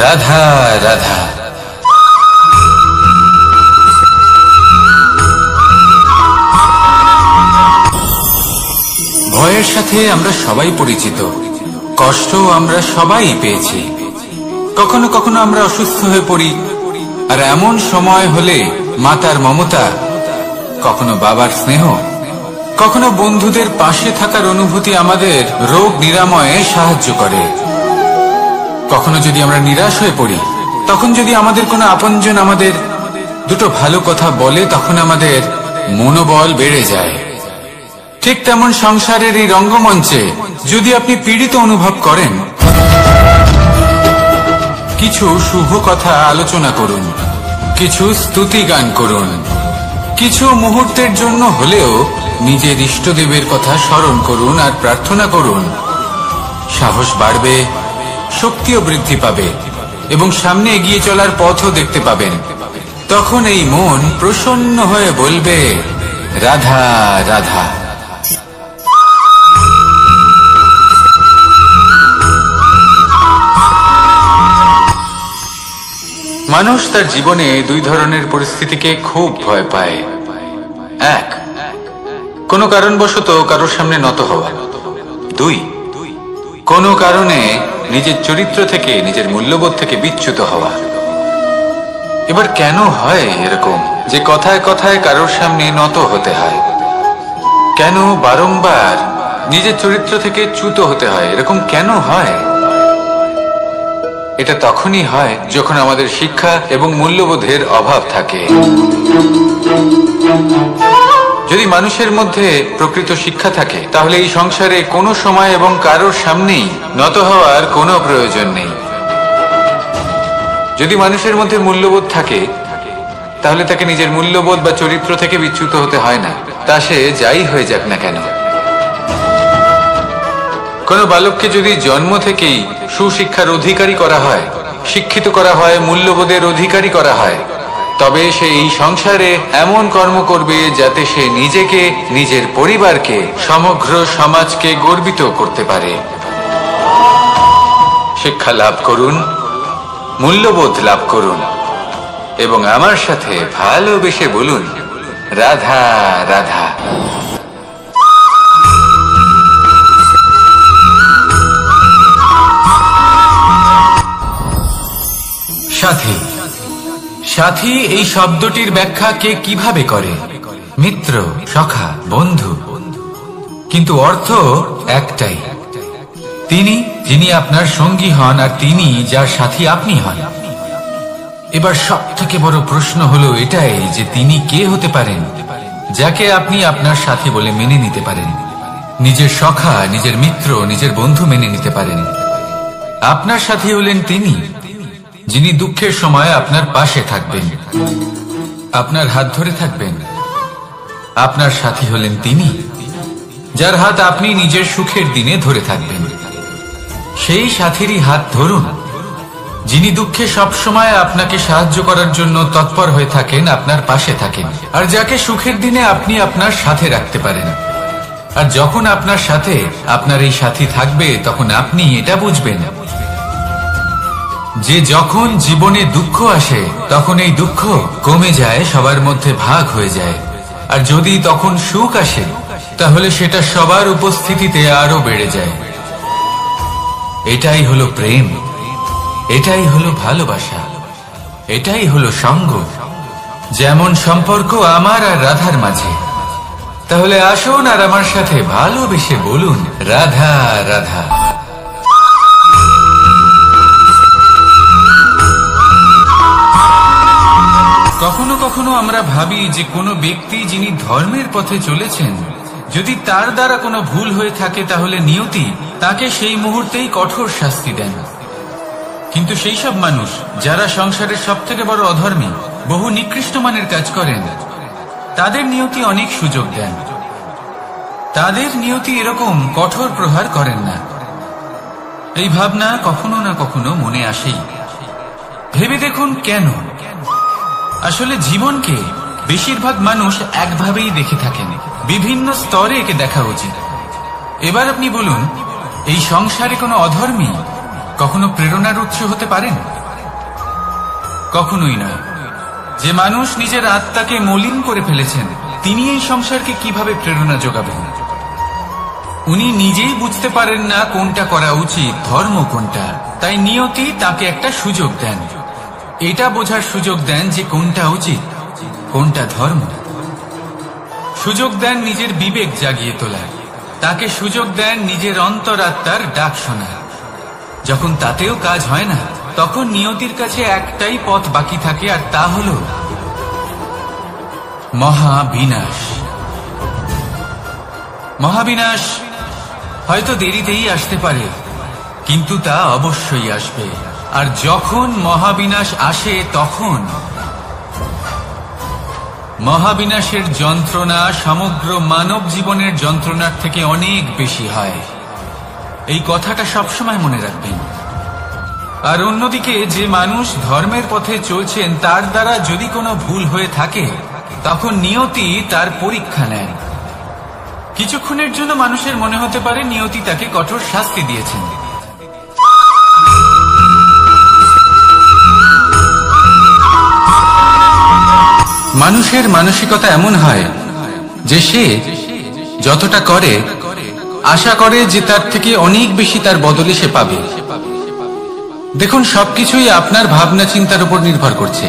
রাধা রাধা। ভয়ের সাথে আমরা সবাই পরিচিত, কষ্ট আমরা সবাই পেয়েছি। কখনো কখনো আমরা অসুস্থ হয়ে পড়ি, আর এমন সময় হলে মাতার মমতা, কখনো বাবার স্নেহ, কখনো বন্ধুদের পাশে থাকার অনুভূতি আমাদের রোগ নিরাময়ে সাহায্য করে। কখনো যদি আমরা নিরাশ হয়ে পড়ি, তখন যদি আমাদের কোনো আপনজন আমাদের দুটো ভালো কথা বলে, তখন আমাদের মনোবল বেড়ে যায়। ঠিক তেমন সংসারের এই রঙ্গমঞ্চে যদি আপনি পীড়িত অনুভব করেন, কিছু শুভ কথা আলোচনা করুন, কিছু স্তুতি গান করুন, কিছু মুহূর্তের জন্য হলেও নিজের ইষ্টদেবের কথা স্মরণ করুন আর প্রার্থনা করুন। সাহস বাড়বে, শক্তিও বৃদ্ধি পাবে এবং সামনে এগিয়ে চলার পথও দেখতে পাবেন। তখন এই মন প্রসন্ন হয়ে বলবে, রাধা রাধা। মানুষ তার জীবনে দুই ধরনের পরিস্থিতিকে খুব ভয় পায়। এক, কোনো কারণবশত কারোর সামনে নত হওয়া। দুই, কোনো কারণে নিজের চরিত্র থেকে, নিজের মূল্যবোধ থেকে বিচ্যুত হওয়া। এবার কেন হয় এরকম যে কথায় কথায় কারোর সামনে নত হতে হয়? কেন বারংবার নিজের চরিত্র থেকে চ্যুত হতে হয়? এরকম কেন হয়? এটা তখনই হয় যখন আমাদের শিক্ষা এবং মূল্যবোধের অভাব থাকে। যদি মানুষের মধ্যে প্রকৃত শিক্ষা থাকে, তাহলে এই সংসারে কোনো সময় এবং কারোর সামনেই নত হওয়ার কোনো প্রয়োজন নেই। যদি মানুষের মধ্যে মূল্যবোধ থাকে, তাহলে তাকে নিজের মূল্যবোধ বা চরিত্র থেকে বিচ্যুত হতে হয় না, তা সে যাই হয়ে যাক না কেন। কোনো বালককে যদি জন্ম থেকেই সুশিক্ষার অধিকারী করা হয়, শিক্ষিত করা হয়, মূল্যবোধের অধিকারী করা হয়, তবে সে এই সংসারে এমন কর্ম করবে যাতে সে নিজেকে, নিজের পরিবারকে, সমগ্র সমাজকে গর্বিত করতে পারে। শিক্ষা লাভ করুন, মূল্যবোধ লাভ করুন এবং আমার সাথে ভালোবেসে বলুন, রাধা রাধা। সাথী। সাথী এই শব্দটির ব্যাখ্যা কে কিভাবে করে? মিত্র, সখা, বন্ধু। কিন্তু অর্থ একটাই, তিনি যিনি আপনার সঙ্গী হন আর তিনি যার সাথী আপনি হন। এবার সব থেকে বড় প্রশ্ন হলো এটাই যে তিনি কে হতে পারেন যাকে আপনি আপনার সাথী বলে মেনে নিতে পারেন, নিজের সখা, নিজের মিত্র, নিজের বন্ধু মেনে নিতে পারেন। আপনার সাথী হলেন তিনি যিনি দুঃখের সময় আপনার পাশে থাকবেন, আপনার হাত ধরে থাকবেন। আপনার সাথী হলেন তিনি যার হাত আপনি নিজের সুখের দিনে ধরে থাকবেন। সেই সাথীরই হাত ধরুন যিনি দুঃখে সবসময় আপনাকে সাহায্য করার জন্য তৎপর হয়ে থাকেন, আপনার পাশে থাকেন, আর যাকে সুখের দিনে আপনি আপনার সাথে রাখতে পারেন। আর যখন আপনার সাথে আপনার এই সাথী থাকবে তখন আপনি এটা বুঝবেন যে যখন জীবনে দুঃখ আসে তখন এই দুঃখ কমে যায়, সবার মধ্যে ভাগ হয়ে যায়। আর যদি তখন সুখ আসে তাহলে সেটা সবার উপস্থিতিতে আরো বেড়ে যায়। এটাই হলো প্রেম, এটাই হলো ভালোবাসা, এটাই হলো সঙ্গ। যেমন সম্পর্ক আমার আর রাধার মাঝে। তাহলে আসুন আর আমার সাথে ভালোবেসে বলুন, রাধা রাধা। কখনো কখনো আমরা ভাবি যে কোনো ব্যক্তি যিনি ধর্মের পথে চলেছেন, যদি তার দ্বারা কোনো ভুল হয়ে থাকে তাহলে নিয়তি তাকে সেই মুহূর্তেই কঠোর শাস্তি দেন। কিন্তু সেই সব মানুষ যারা সংসারের সব থেকে বড় অধর্মী, বহু নিকৃষ্ট মানের কাজ করেন, তাদের নিয়তি অনেক সুযোগ দেন। তাদের নিয়তি এরকম কঠোর প্রহার করেন না। এই ভাবনা কখনো না কখনো মনে আসেই। ভেবে দেখুন কেন? আসলে জীবনকে বেশিরভাগ মানুষ একভাবেই দেখে থাকেন, বিভিন্ন স্তরে একে দেখা উচিত। এবার আপনি বলুন, এই সংসারে কোনো অধর্মী কখনো প্রেরণার উৎস হতে পারেন? কখনোই নয়। যে মানুষ নিজের আত্মাকে মলিন করে ফেলেছেন তিনি এই সংসারকে কিভাবে প্রেরণা যোগাবেন? উনি নিজেই বুঝতে পারেন না কোনটা করা উচিত, ধর্ম কোনটা। তাই নিয়তি তাকে একটা সুযোগ দেন, এটা বোঝার সুযোগ দেন যে কোনটা উচিত, কোনটা ধর্ম। সুযোগ দেন নিজের বিবেক জাগিয়ে তোলার, তাকে সুযোগ দেন নিজের অন্তরাত্মার ডাক শোনার। যখন তাতেও কাজ হয় না তখন নিয়তির কাছে একটাই পথ বাকি থাকে, আর তা হল মহাবিনাশ। মহাবিনাশ হয়তো দেরিতেই আসতে পারে, কিন্তু তা অবশ্যই আসবে। আর যখন মহাবিনাশ আসে তখন মহাবিনাশের যন্ত্রণা সমগ্র মানব জীবনের যন্ত্রণার থেকে অনেক বেশি হয়। এই কথাটা সবসময় মনে রাখবেন। আর অন্যদিকে যে মানুষ ধর্মের পথে চলছেন তার দ্বারা যদি কোনো ভুল হয়ে থাকে তখন নিয়তি তার পরীক্ষা নেয়। কিছুক্ষণের জন্য মানুষের মনে হতে পারে নিয়তি তাকে কঠোর শাস্তি দিয়েছেন, মানুষের মানসিকতা এমন হয় যে সে যতটা করে আশা করে যে তার থেকে অনেক বেশি তার বদলে সে পাবে। দেখুন, সবকিছুই আপনার ভাবনা চিন্তার উপর নির্ভর করছে।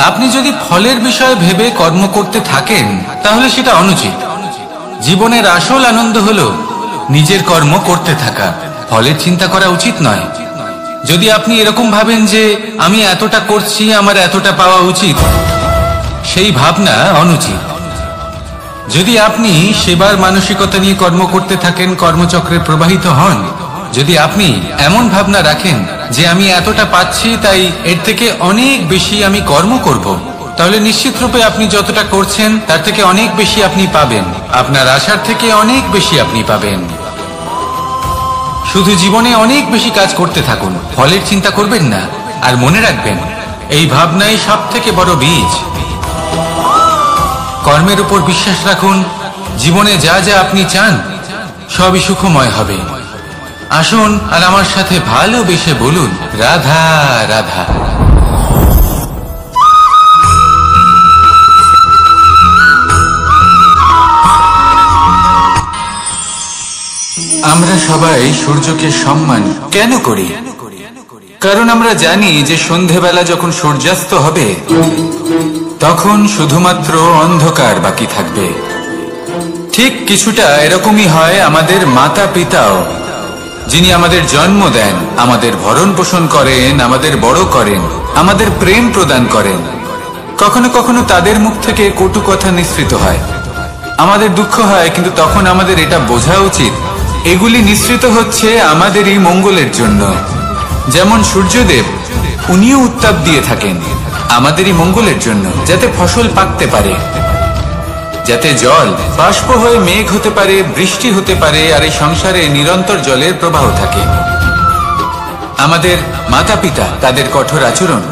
আপনি যদি ফলের বিষয়ে ভেবে কর্ম করতে থাকেন তাহলে সেটা অনুচিত। জীবনের আসল আনন্দ হলো নিজের কর্ম করতে থাকা, ফলের চিন্তা করা উচিত নয়। যদি আপনি এরকম ভাবেন যে আমি এতটা করছি, আমার এতটা পাওয়া উচিত, সেই ভাবনা অনুচিত। যদি আপনি সেবার মানসিকতা নিয়ে কর্ম করতে থাকেন, কর্মচক্রে প্রবাহিত হন, যদি আপনি এমন ভাবনা রাখেন যে আমি এতটা পাচ্ছি তাই এর থেকে অনেক বেশি আমি কর্ম করব, তাহলে নিশ্চিত রূপে আপনি যতটা করছেন তার থেকে অনেক বেশি আপনি পাবেন, আপনার আশার থেকে অনেক বেশি আপনি পাবেন। শুধু জীবনে অনেক বেশি কাজ করতে থাকুন, ফলের চিন্তা করবেন না। আর মনে রাখবেন, এই ভাবনাই সব থেকে বড় বীজ। কর্মের উপর বিশ্বাস রাখুন, জীবনে যা যা আপনি চান সবই সুখময় হবে। আসুন আর আমার সাথে ভালোবেসে বলুন, রাধা রাধা। আমরা সবাই সূর্যকে সম্মান কেন করি? কারণ আমরা জানি যে সন্ধেবেলা যখন সূর্যাস্ত হবে তখন শুধুমাত্র অন্ধকার বাকি থাকবে। ঠিক কিছুটা এরকমই হয় আমাদের মাতা পিতাও, যিনি আমাদের জন্ম দেন, আমাদের ভরণ পোষণ করেন, আমাদের বড় করেন, আমাদের প্রেম প্রদান করেন। কখনো কখনো তাদের মুখ থেকে কটু কথা নিঃসৃত হয়, আমাদের দুঃখ হয়, কিন্তু তখন আমাদের এটা বোঝা উচিত এগুলি নিঃসৃত হচ্ছে আমাদেরই মঙ্গলের জন্য। যেমন সূর্যদেব, উনিও উত্তাপ দিয়ে থাকেন আমাদেরই মঙ্গলের জন্য, যাতে ফসল পাকতে পারে, যাতে জল বাষ্প হয়ে মেঘ হতে পারে, বৃষ্টি হতে পারে, আর এই সংসারে নিরন্তর জলের প্রবাহ থাকে। আমাদের মাতা পিতা, তাদের কঠোর আচরণ,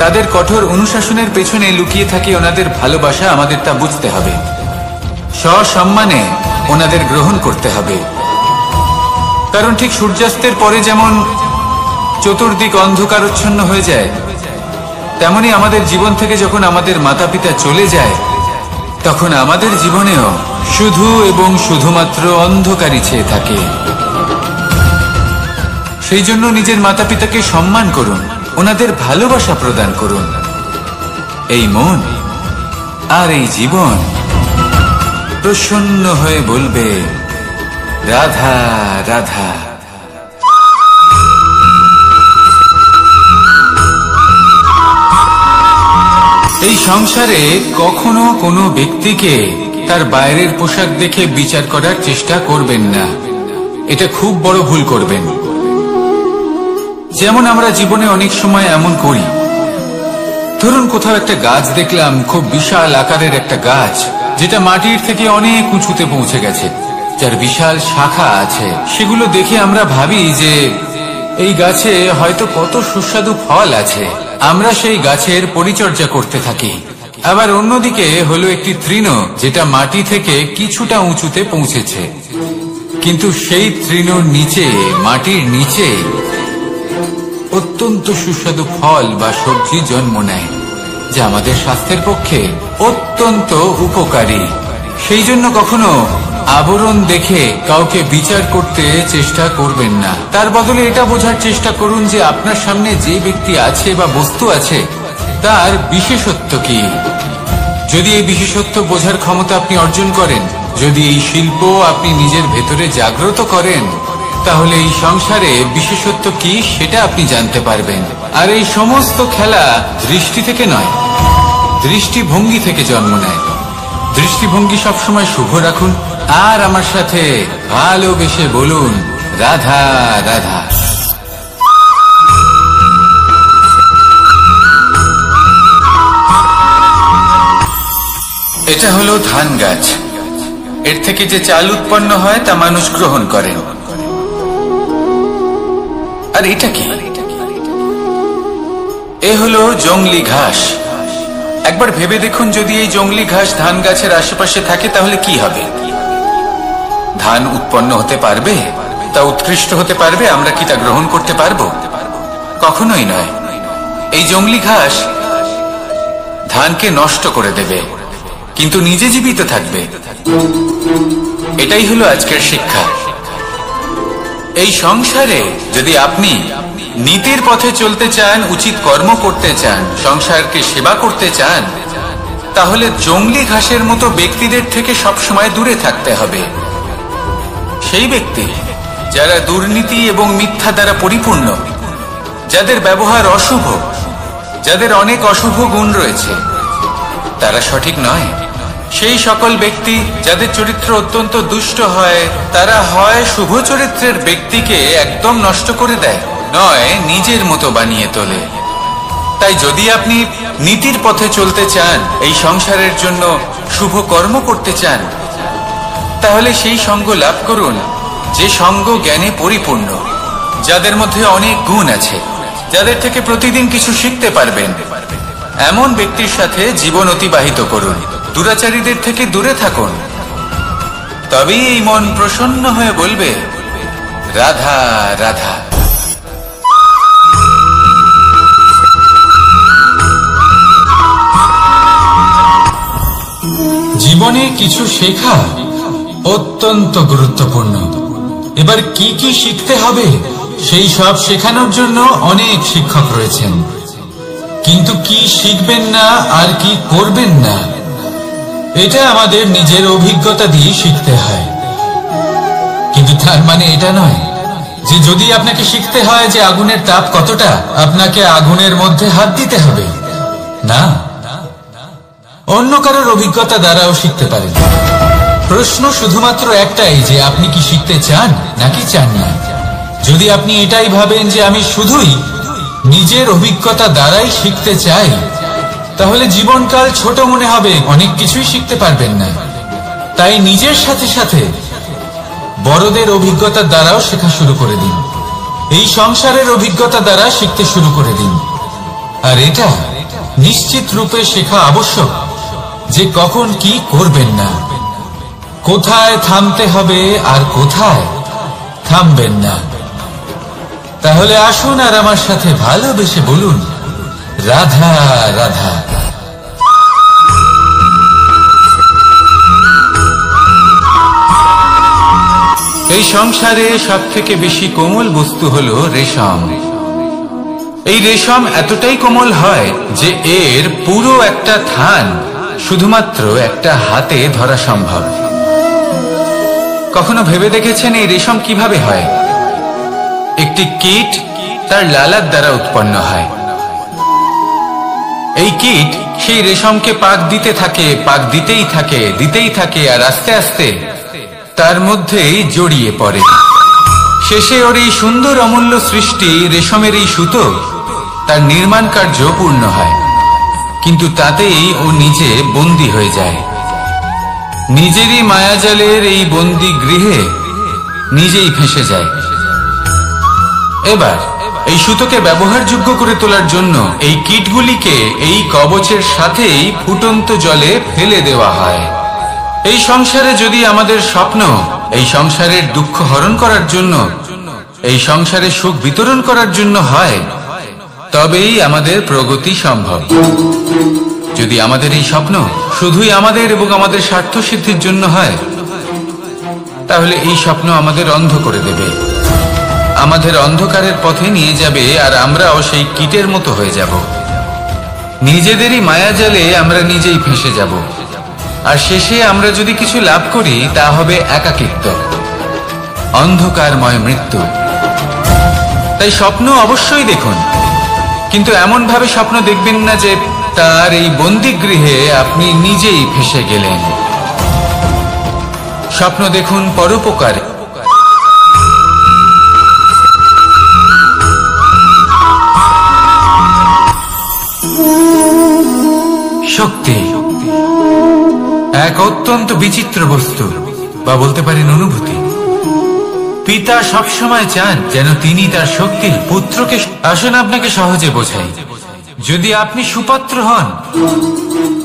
তাদের কঠোর অনুশাসনের পেছনে লুকিয়ে থাকে ওনাদের ভালোবাসা। আমাদের তা বুঝতে হবে, সসম্মানে ওনাদের গ্রহণ করতে হবে। কারণ ঠিক সূর্যাস্তের পরে যেমন চতুর্দিক অন্ধকারচ্ছন্ন হয়ে যায়, তেমনি আমাদের জীবন থেকে যখন আমাদের মাতা পিতা চলে যায় তখন আমাদের জীবনেও শুধু এবং শুধুমাত্র অন্ধকারই ছেয়ে থাকে। সেই জন্য নিজের মাতা পিতাকে সম্মান করুন, ওনাদের ভালোবাসা প্রদান করুন। এই মন আর এই জীবন প্রসন্ন হয়ে বলবে, রাধা রাধা। এই সংসারে কখনো কোনো ব্যক্তিকে তার বাইরের পোশাক দেখে বিচার করার চেষ্টা করবেন না, এটা খুব বড় ভুল করবেন। যেমন আমরা জীবনে অনেক সময় এমন করি, ধরুন কোথাও একটা গাছ দেখলাম, খুব বিশাল আকারের একটা গাছ, যেটা মাটির থেকে অনেক উঁচুতে পৌঁছে গেছে, যার বিশাল শাখা আছে। সেগুলো দেখে আমরা ভাবি যে এই গাছে হয়তো কত সুস্বাদু ফল আছে, আমরা সেই গাছের পরিচর্যা করতে থাকি। আবার অন্যদিকে হলো একটি তৃণ, যেটা মাটি থেকে কিছুটা উঁচুতে পৌঁছেছে, কিন্তু সেই তৃণর নিচে, মাটির নিচে অত্যন্ত সুস্বাদু ফল বা সবজি জন্ম নেয়, যা আমাদের স্বাস্থ্যের পক্ষে অত্যন্ত উপকারী। সেই জন্য কখনো আবরণ দেখে কাউকে বিচার করতে চেষ্টা করবেন না। তার বদলে এটা বোঝার চেষ্টা করুন যে আপনার সামনে যে ব্যক্তি আছে বা বস্তু আছে তার বিশেষত্ব কি। যদি এই বিশেষত্ব বোঝার ক্ষমতা আপনি অর্জন করেন, যদি এই শিল্প আপনি নিজের ভেতরে জাগ্রত করেন, তাহলে এই সংসারে বিশেষত্ব কি সেটা আপনি জানতে পারবেন। আর এই সমস্ত খেলা দৃষ্টি থেকে নয়, দৃষ্টিভঙ্গি থেকে জন্ম নেয়। দৃষ্টিভঙ্গি সবসময় শুভ রাখুন আর আমার সাথে ভালোবেসে বলুন, রাধা রাধা। এটা হলো ধান গাছ, এর থেকে যে চাল উৎপন্ন হয় তা মানুষ গ্রহণ করেন। আর এটা কি? এ হলো জংলি ঘাস। একবার ভেবে দেখুন, যদি এই জংলি ঘাস ধান গাছের আশেপাশে থাকে তাহলে কি হবে? ধান উৎপন্ন হতে পারবে? তা উৎকৃষ্ট হতে পারবে? আমরা কি তা গ্রহণ করতে পারবো? কখনোই নয়। এই জংলি ঘাস ধানকে নষ্ট করে দেবে, কিন্তু নিজে জীবিত থাকবে। এটাই হলো আজকের শিক্ষা। এই সংসারে যদি আপনি নীতির পথে চলতে চান, উচিত কর্ম করতে চান, সংসারকে সেবা করতে চান, তাহলে জংলি ঘাসের মতো ব্যক্তিদের থেকে সবসময় দূরে থাকতে হবে। সেই ব্যক্তি যারা দুর্নীতি এবং মিথ্যা দ্বারা পরিপূর্ণ, যাদের ব্যবহার অশুভ, যাদের অনেক অশুভ গুণ রয়েছে, তারা সঠিক নয়। সেই সকল ব্যক্তি যাদের চরিত্র অত্যন্ত দুষ্ট হয়, তারা হয় শুভ চরিত্রের ব্যক্তিকে একদম নষ্ট করে দেয়, নয় নিজের মতো বানিয়ে তোলে। তাই যদি আপনি নীতির পথে চলতে চান, এই সংসারের জন্য শুভ কর্ম করতে চান, তাহলে সেই সঙ্গ লাভ করুন যে সঙ্গ জ্ঞানে পরিপূর্ণ, যাদের মধ্যে অনেক গুণ আছে, যাদের থেকে প্রতিদিন কিছু শিখতে পারবেন। এমন ব্যক্তির সাথে জীবন অতিবাহিত করুন, দুরাচারীদের থেকে দূরে থাকুন। তবেই এই মন প্রসন্ন হয়ে বলবে, রাধা রাধা। জীবনে কিছু শেখা অত্যন্ত গুরুত্বপূর্ণ। এবার কি কি শিখতে হবে সেই সব শেখানোর জন্য অনেক শিক্ষক রয়েছেন, কিন্তু কি শিখবেন না আর কি করবেন না এটা আমাদের নিজের অভিজ্ঞতা দিয়ে শিখতে হয়। কিন্তু তার মানে এটা নয় যে যদি আপনাকে শিখতে হয় যে আগুনের তাপ কতটা, আপনাকে আগুনের মধ্যে হাত দিতে হবে। না, অন্য কারোর অভিজ্ঞতা দ্বারাও শিখতে পারেন। প্রশ্ন শুধুমাত্র একটাই যে আপনি কি শিখতে চান নাকি চান না। যদি আপনি এটাই ভাবেন যে আমি শুধুই নিজের অভিজ্ঞতা দ্বারাই শিখতে চাই, তাহলে জীবনকাল ছোট মনে হবে, অনেক কিছুই শিখতে পারবেন না। তাই নিজের সাথে সাথে বড়দের অভিজ্ঞতা দ্বারাও শেখা শুরু করে দিন। এই সংসারের অভিজ্ঞতা দ্বারা শিখতে শুরু করে দিন। আর এটা নিশ্চিত রূপে শেখা আবশ্যক যে কখন কি করবেন না, কোথায় থামতে হবে আর কোথায় থামবেন না। তাহলে আসুন আর আমার সাথে ভালোবেসে বলুন রাধা রাধা। এই সংসারে সব থেকে বেশি কোমল বস্তু হলো রেশম। এই রেশম এতটাই কোমল হয় যে এর পুরো একটা থান শুধুমাত্র একটা হাতে ধরা সম্ভব। কখনো ভেবে দেখেছেন এই রেশম কিভাবে হয়? একটি কীট তার লালার দ্বারা উৎপন্ন হয়। এই কীট সেই রেশমকে পাক দিতে থাকে, পাক দিতেই থাকে আর আস্তে আস্তে তার মধ্যেই জড়িয়ে পড়ে। শেষে ওর এই সুন্দর অমূল্য সৃষ্টি রেশমের এই সুতো তার নির্মাণ কার্য পূর্ণ হয়, কিন্তু তাতেই ও নিজে বন্দী হয়ে যায়। নিজেরই মায়াজালের এই বন্দী গৃহে নিজেই ফেঁসে যায়। এবার এই সুতোকে ব্যবহারযোগ্য করে তোলার জন্য এই কীটগুলিকে এই কবচের সাথেই ফুটন্ত জলে ফেলে দেওয়া হয়। এই সংসারে যদি আমাদের স্বপ্ন এই সংসারের দুঃখ হরণ করার জন্য, এই সংসারে সুখ বিতরণ করার জন্য হয়, তবেই আমাদের প্রগতি সম্ভব। যদি আমাদের এই স্বপ্ন শুধুই আমাদের এবং আমাদের স্বার্থ সিদ্ধির জন্য হয়, তাহলে এই স্বপ্ন আমাদের অন্ধ করে দেবে, আমাদের অন্ধকারের পথে নিয়ে যাবে, আর আমরাও সেই কীটের মতো হয়ে যাব। নিজেদেরই মায়াজালে আমরা নিজেই ফেঁসে যাব, আর শেষে আমরা যদি কিছু লাভ করি তা হবে একাকিত্ব, অন্ধকারময় মৃত্যু। তাই স্বপ্ন অবশ্যই দেখুন, কিন্তু এমন ভাবে স্বপ্ন দেখবেন না যে তার এই বন্দিগৃহে আপনি নিজেই ফেঁসে গেলেন। স্বপ্ন দেখুন পরোপকারে। শক্তি এক অত্যন্ত বিচিত্র বস্তু, বা বলতে পারেন অনুভূতি। পিতা সবসময় চান যেন তিনি তার শক্তি পুত্রকে। আসুন আপনাকে সহজে বোঝাই। যদি আপনি সুপাত্র হন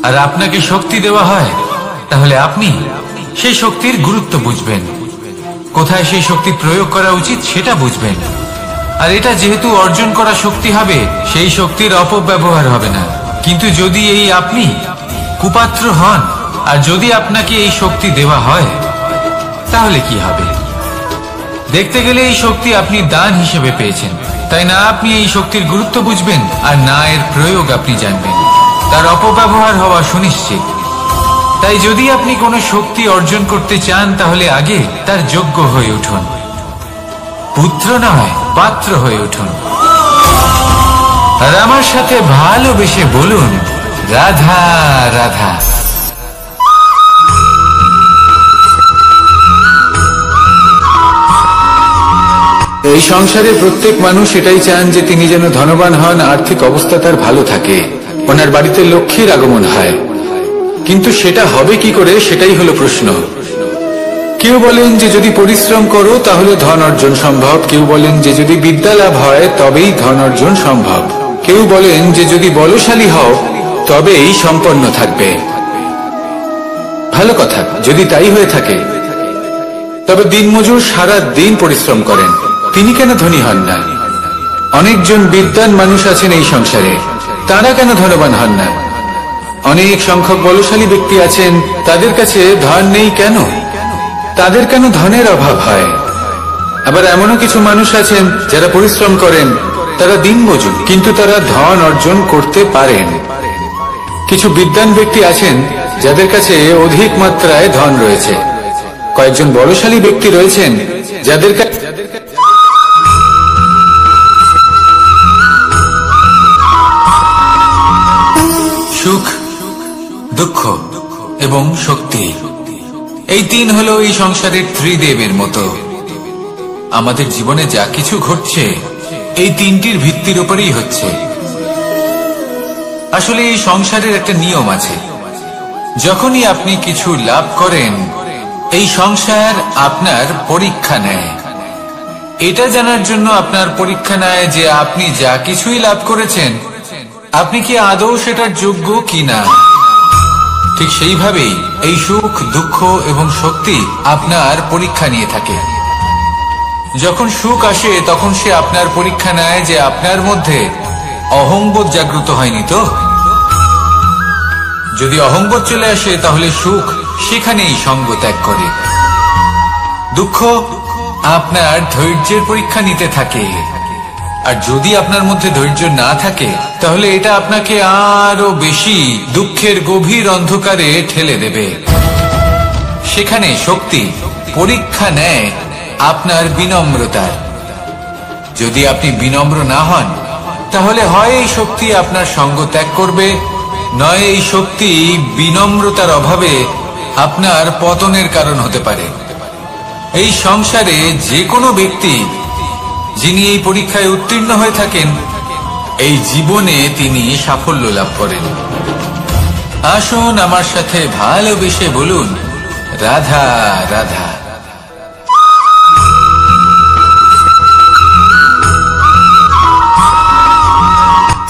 আর আপনাকে শক্তি দেওয়া হয়, তাহলে আপনি সেই শক্তির গুরুত্ব বুঝবেন, কোথায় সেই শক্তি প্রয়োগ করা উচিত সেটা বুঝবেন। আর এটা যেহেতু অর্জন করা শক্তি হবে, সেই শক্তির অপব্যবহার হবে না। কিন্তু যদি এই আপনি কুপাত্র হন আর যদি আপনাকে এই শক্তি দেওয়া হয়, তাহলে কি হবে? দেখতে গেলে এই শক্তি আপনি দান হিসেবে পেয়েছেন, তাই না আপনি এই শক্তির গুরুত্ব বুঝবেন আর না এর প্রয়োগ আপনি জানবেন। তার অপব্যবহার হওয়া সুনিশ্চিত। তাই যদি আপনি কোনো শক্তি অর্জন করতে চান, তাহলে আগে তার যোগ্য হয়ে উঠুন, পুত্র নয় পাত্র হয়ে উঠুন। আর আমার সাথে ভালোবেসে বলুন রাধা রাধা। এই সংসারে প্রত্যেক মানুষ এটাই চান যে তিনি যেন ধনবান হন, আর্থিক অবস্থা তার ভালো থাকে, ওনার বাড়িতে লক্ষ্মীর আগমন হয়। কিন্তু সেটা হবে কি করে, সেটাই হলো প্রশ্ন। কেউ বলেন যে যদি পরিশ্রম করো তাহলে ধন অর্জন সম্ভব, কেউ বলেন যে যদি বিদ্যা লাভ হয় তবেই ধন অর্জন সম্ভব, কেউ বলেন যে যদি বলশালী হও তবেই সম্পন্ন থাকবে। ভালো কথা, যদি তাই হয়ে থাকে, তবে দিনমজুর সারা দিন পরিশ্রম করেন, তিনি কেন ধনী হন না? অনেকজন বিদ্বান মানুষ আছেন এই সংসারে, তারা কেন ধনবান হন না? অনেক সংখ্যক বলশালী ব্যক্তি আছেন, তাদের কাছে ধন নেই কেন? তাদের কেন ধনের অভাব হয়? আবার এমনও কিছু মানুষ আছেন যারা পরিশ্রম করেন, তারা দিনমজুর, কিন্তু তারা ধন অর্জন করতে পারেন। কিছু বিদ্বান ব্যক্তি আছেন যাদের কাছে অধিক মাত্রায় ধন রয়েছে। কয়েকজন বলশালী ব্যক্তি রয়েছেন যাদের কাছে সুখ, দুঃখ এবং শক্তি, এই তিন হলো এই সংসারের ত্রিদেবের মতো। আমাদের জীবনে যা কিছু ঘটছে এই তিনটির ভিত্তির উপরেই হচ্ছে। আসলে এই সংসারের একটা নিয়ম আছে, যখনই আপনি কিছু লাভ করেন এই সংসার আপনার পরীক্ষা নেয়। এটা জানার জন্য আপনার পরীক্ষা নেয় যে আপনি যা কিছুই লাভ করেছেন আপনি কি আদৌ সেটার যোগ্য কিনা। ঠিক সেইভাবেই এই সুখ, দুঃখ এবং শক্তি আপনার পরীক্ষা নিয়ে থাকে। যখন সুখ আসে তখন সে আপনার পরীক্ষা নেয় যে আপনার মধ্যে অহংবোধ জাগ্রত হয়নি তো। যদি অহংবোধ চলে আসে তাহলে সুখ সেখানেই সঙ্গ ত্যাগ করে। দুঃখ আপনার ধৈর্যের পরীক্ষা নিতে থাকে, আর যদি আপনার মধ্যে ধৈর্য না থাকে তাহলে এটা আপনাকে আরো বেশি দুঃখের গভীর অন্ধকারে ঠেলে দেবে। সেখানে শক্তি পরীক্ষা নেয় আপনার বিনম্রতার। যদি আপনি বিনম্র না হন তাহলে হয় এই শক্তি আপনার সঙ্গ ত্যাগ করবে, নয় এই শক্তি বিনম্রতার অভাবে আপনার পতনের কারণ হতে পারে। এই সংসারে যে কোনো ব্যক্তি যিনি এই পরীক্ষায় উত্তীর্ণ হয়ে থাকেন এই জীবনে তিনি সাফল্য লাভ করেন। আসুন আমার সাথে ভালোবেসে বলুন, রাধা রাধা।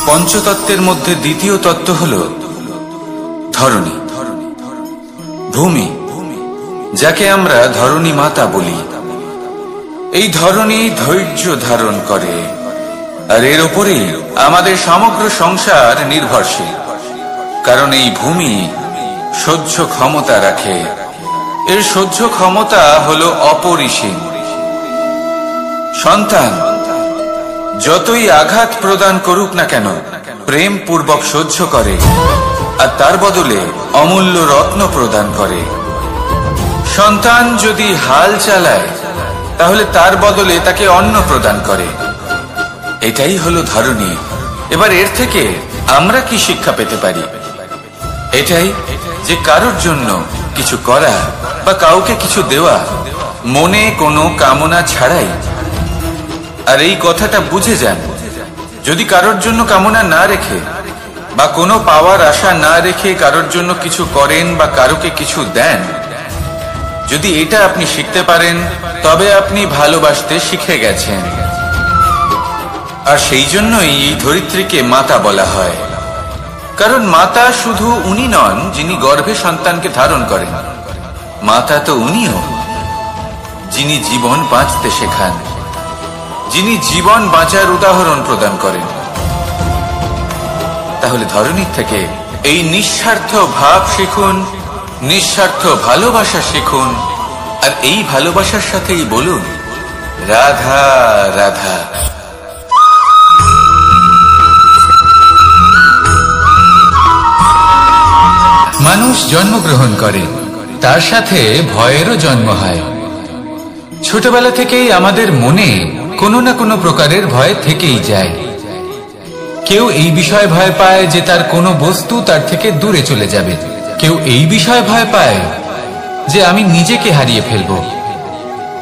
পঞ্চতত্ত্বের মধ্যে দ্বিতীয় তত্ত্ব হল ধরণী, ভূমি, যাকে আমরা ধরণী মাতা বলি। এই ধরণী ধৈর্য ধারণ করে, আর এর উপরেই আমাদের সমগ্র সংসার নির্ভরশীল। কারণ এই ভূমি সহ্য ক্ষমতা রাখে, এর সহ্য ক্ষমতা হল অপরিসীম। সন্তান যতই আঘাত প্রদান করুক না কেন প্রেম পূর্বক সহ্য করে, আর তার বদলে অমূল্য রত্ন প্রদান করে। সন্তান যদি হাল চালায় তাহলে তার বদলে তাকে অন্ন প্রদান করে। এটাই হলো ধরণী। এবার এর থেকে আমরা কি শিক্ষা পেতে পারি? এটাই যে কারোর জন্য কিছু করা বা কাউকে কিছু দেওয়া মনে কোনো কামনা ছাড়াই। আর এই কথাটা বুঝে যান, যদি কারোর জন্য কামনা না রেখে বা কোনো পাওয়ার আশা না রেখে কারোর জন্য কিছু করেন বা কারোকে কিছু দেন, যদি এটা আপনি শিখতে পারেন তবে আপনি ভালোবাসতে শিখে গেছেন। আর সেই জন্যই এই ধরিত্রীকে মাতা বলা হয়। কারণ মাতা শুধু উনি নন যিনি গর্ভে সন্তানকে ধারণ করেন, মাতা তো উনিও যিনি জীবন বাঁচতে শেখান, যিনি জীবন বাঁচার উদাহরণ প্রদান করেন। তাহলে ধরণীর থেকে এই নিঃস্বার্থ ভাব শিখুন, নিঃস্বার্থ ভালোবাসা শিখুন, আর এই ভালোবাসার সাথেই বলুন, রাধা রাধা। মানুষ জন্মগ্রহণ করে, তার সাথে ভয়েরও জন্ম হয়। ছোটবেলা থেকেই আমাদের মনে কোনো না কোনো প্রকারের ভয় থেকেই যায়। কেউ এই বিষয়ে ভয় পায় যে তার কোনো বস্তু তার থেকে দূরে চলে যাবে, কেউ এই বিষয়ে ভয় পায় যে আমি নিজেকে হারিয়ে ফেলব,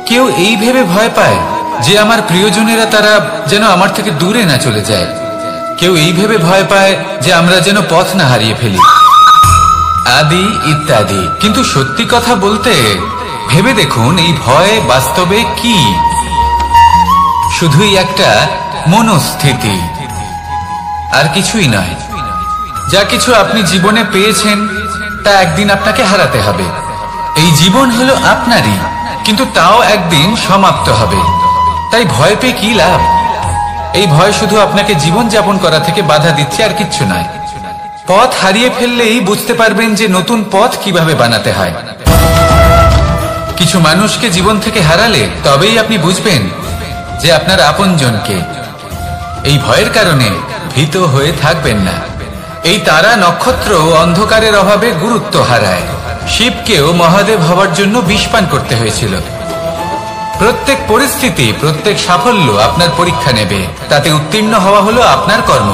কেউ এই ভেবে ভয় পায় যে আমার প্রিয়জনেরা তারা যেন আমার থেকে দূরে না চলে যায়, কেউ এই ভেবে ভয় পায় যে আমরা যেন পথ না হারিয়ে ফেলি, আদি ইত্যাদি। কিন্তু সত্যি কথা বলতে ভেবে দেখুন এই ভয় বাস্তবে কি? শুধুই একটা মনস্থিতি, আর কিছুই নয়। যা কিছু আপনি জীবনে পেয়েছেন তা একদিন আপনাকে হারাতে হবে। এই জীবন হলো আপনারই, কিন্তু তাও একদিন সমাপ্ত হবে। তাই ভয় পেয়ে কি লাভ? এই ভয় শুধু আপনাকে জীবন যাপন করা থেকে বাধা দিচ্ছে, আর কিচ্ছু নয়। পথ হারিয়ে ফেললেই বুঝতে পারবেন যে নতুন পথ কিভাবে বানাতে হয়। কিছু মানুষকে জীবন থেকে হারালে তবেই আপনি বুঝবেন যে আপনার আপনজনকে। এই ভয়ের কারণে ভীত হয়ে থাকবেন না। এই তারা নক্ষত্র অন্ধকারের অভাবে গুরুত্ব হারায়। শিবকেও মহাদেব হওয়ার জন্য বিষ পান করতে হয়েছিল। প্রত্যেক পরিস্থিতি, প্রত্যেক সাফল্য আপনার পরীক্ষা নেবে, তাতে উত্তীর্ণ হওয়া হলো আপনার কর্ম।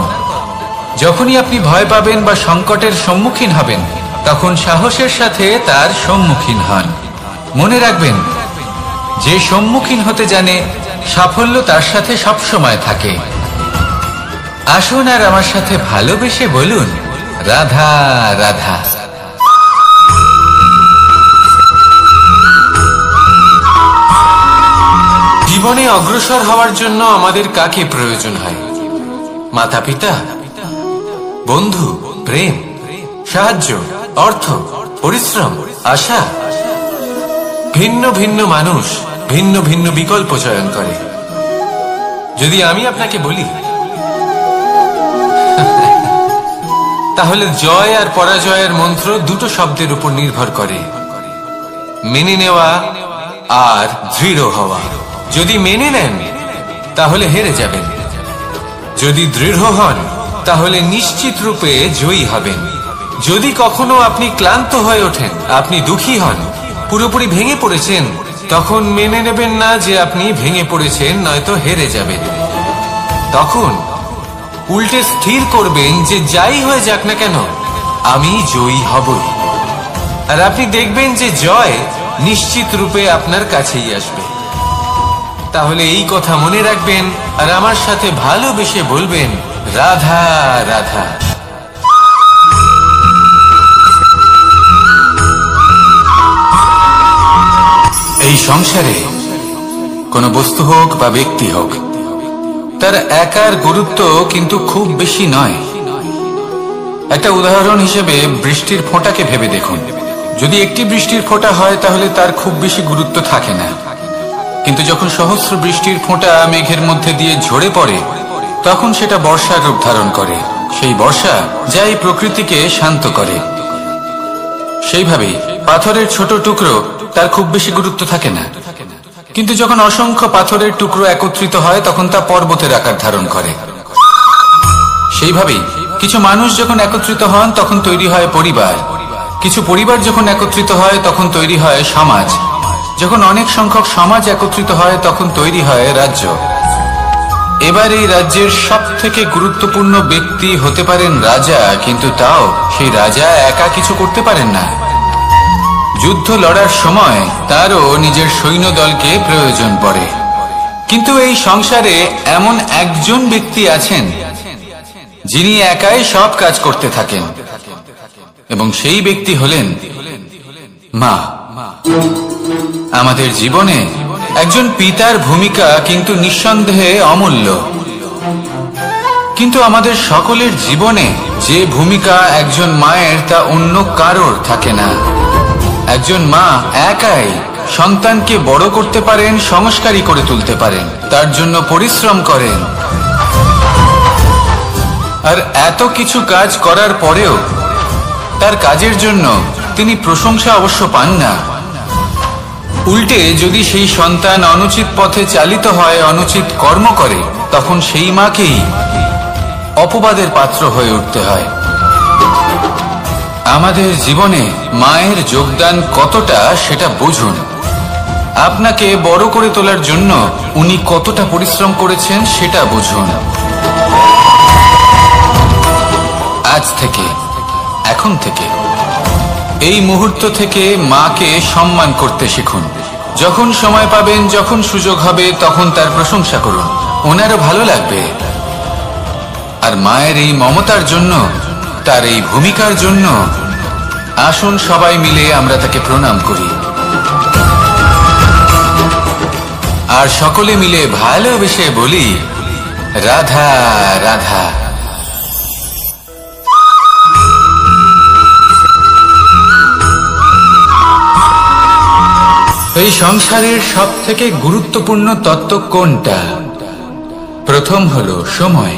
যখনই আপনি ভয় পাবেন বা সংকটের সম্মুখীন হবেন, তখন সাহসের সাথে তার সম্মুখীন হন। মনে রাখবেন, যে সম্মুখীন হতে জানে, সাফল্য তার সাথে সবসময় থাকে। আসুন আর আমার সাথে ভালোবেসে বলুন, রাধা রাধা। জীবনে অগ্রসর হওয়ার জন্য আমাদের কাকে প্রয়োজন হয়? মাতা পিতা, বন্ধু, প্রেম, সাহায্য, অর্থ, পরিশ্রম, আশা। ভিন্ন ভিন্ন মানুষ ভিন্ন ভিন্ন বিকল্প চয়ন করে। যদি আমি আপনাকে বলি, তাহলে জয় আর পরাজয়ের মন্ত্র দুটো শব্দের উপর নির্ভর করে, মেনে নেওয়া আর দৃঢ় হওয়া। যদি মেনে নেন তাহলে হেরে যাবেন, যদি দৃঢ় হন তাহলে নিশ্চিত রূপে জয়ী হবেন। যদি কখনো আপনি ক্লান্ত হয়ে ওঠেন, আপনি দুঃখী হন, পুরোপুরি ভেঙে পড়েছেন, তখন মেনে নেবেন না যে আপনি ভেঙে পড়েছেন, নয়তো হেরে যাবেন। তখন উল্টে স্থির করবেন যে যাই হয়ে যাক না কেন, আমি জয়ী হবই। আর আপনি দেখবেন যে জয় নিশ্চিত রূপে আপনার কাছেই আসবে। তাহলে এই কথা মনে রাখবেন আর আমার সাথে ভালোবেসে বলবেন, রাধা রাধা। এই সংসারে কোনো বস্তু হোক বা ব্যক্তি হোক, তার একার গুরুত্ব কিন্তু খুব বেশি নয়। একটা উদাহরণ হিসেবে বৃষ্টির ফোঁটাকে ভেবে দেখুন। যদি একটি বৃষ্টির ফোঁটা হয় তাহলে তার খুব বেশি গুরুত্ব থাকে না, কিন্তু যখন সহস্র বৃষ্টির ফোঁটা মেঘের মধ্যে দিয়ে ঝরে পড়ে, তখন সেটা বর্ষার রূপ ধারণ করে। সেই বর্ষা যাই প্রকৃতিকে শান্ত করে। সেইভাবেই পাথরের ছোট টুকরো, তার খুব বেশি গুরুত্ব থাকে না, কিন্তু যখন অসংখ্য পাথরের টুকরো একত্রিত হয় তখন তা পর্বতের আকার ধারণ করে। সেইভাবেই কিছু মানুষ যখন একত্রিত হন তখন তৈরি হয় পরিবার, কিছু পরিবার যখন একত্রিত হয় তখন তৈরি হয় সমাজ, যখন অনেক সংখ্যক সমাজ একত্রিত হয় তখন তৈরি হয় রাজ্য। এবার এই রাজ্যের সব থেকে গুরুত্বপূর্ণ ব্যক্তি হতে পারেন রাজা, কিন্তু তাও সেই রাজা একা কিছু করতে পারেন না। যুদ্ধ লড়ার সময় তারও নিজের সৈন্যদলকে প্রয়োজন পড়ে। কিন্তু এই সংসারে এমন একজন ব্যক্তি আছেন যিনি একাই সব কাজ করতে থাকেন, এবং সেই ব্যক্তি হলেন মা। আমাদের জীবনে একজন পিতার ভূমিকা কিন্তু নিঃসন্দেহে অমূল্য, কিন্তু আমাদের সকলের জীবনে যে ভূমিকা একজন মায়ের তা অন্য কারোর থাকে না। একজন মা একাই সন্তানকে বড় করতে পারেন, সংস্কারী করে তুলতে পারেন, তার জন্য পরিশ্রম করেন। আর এত কিছু কাজ করার পরেও তার কাজের জন্য তিনি প্রশংসা অবশ্য পান না। উল্টে যদি সেই সন্তান অনুচিত পথে চালিত হয়, অনুচিত কর্ম করে, তখন সেই মাকেই অপবাদের পাত্র হয়ে উঠতে হয়। আমাদের জীবনে মায়ের যোগদান কতটা সেটা বুঝুন। আপনাকে বড় করে তোলার জন্য উনি কতটা পরিশ্রম করেছেন সেটা বুঝুন। আজ থেকে, এখন থেকে, এই মুহূর্ত থেকে মাকে সম্মান করতে শিখুন। যখন সময় পাবেন, যখন সুযোগ হবে, তখন তার প্রশংসা করুন, ওনারও ভালো লাগবে। আর মায়ের এই মমতার জন্য, তার এই ভূমিকার জন্য আসুন সবাই মিলে আমরা তাকে প্রণাম করি, আর সকলে মিলে ভালোবেসে বলি, রাধা রাধা। এই সংসারের সবথেকে গুরুত্বপূর্ণ তত্ত্ব কোনটা? প্রথম হলো সময়।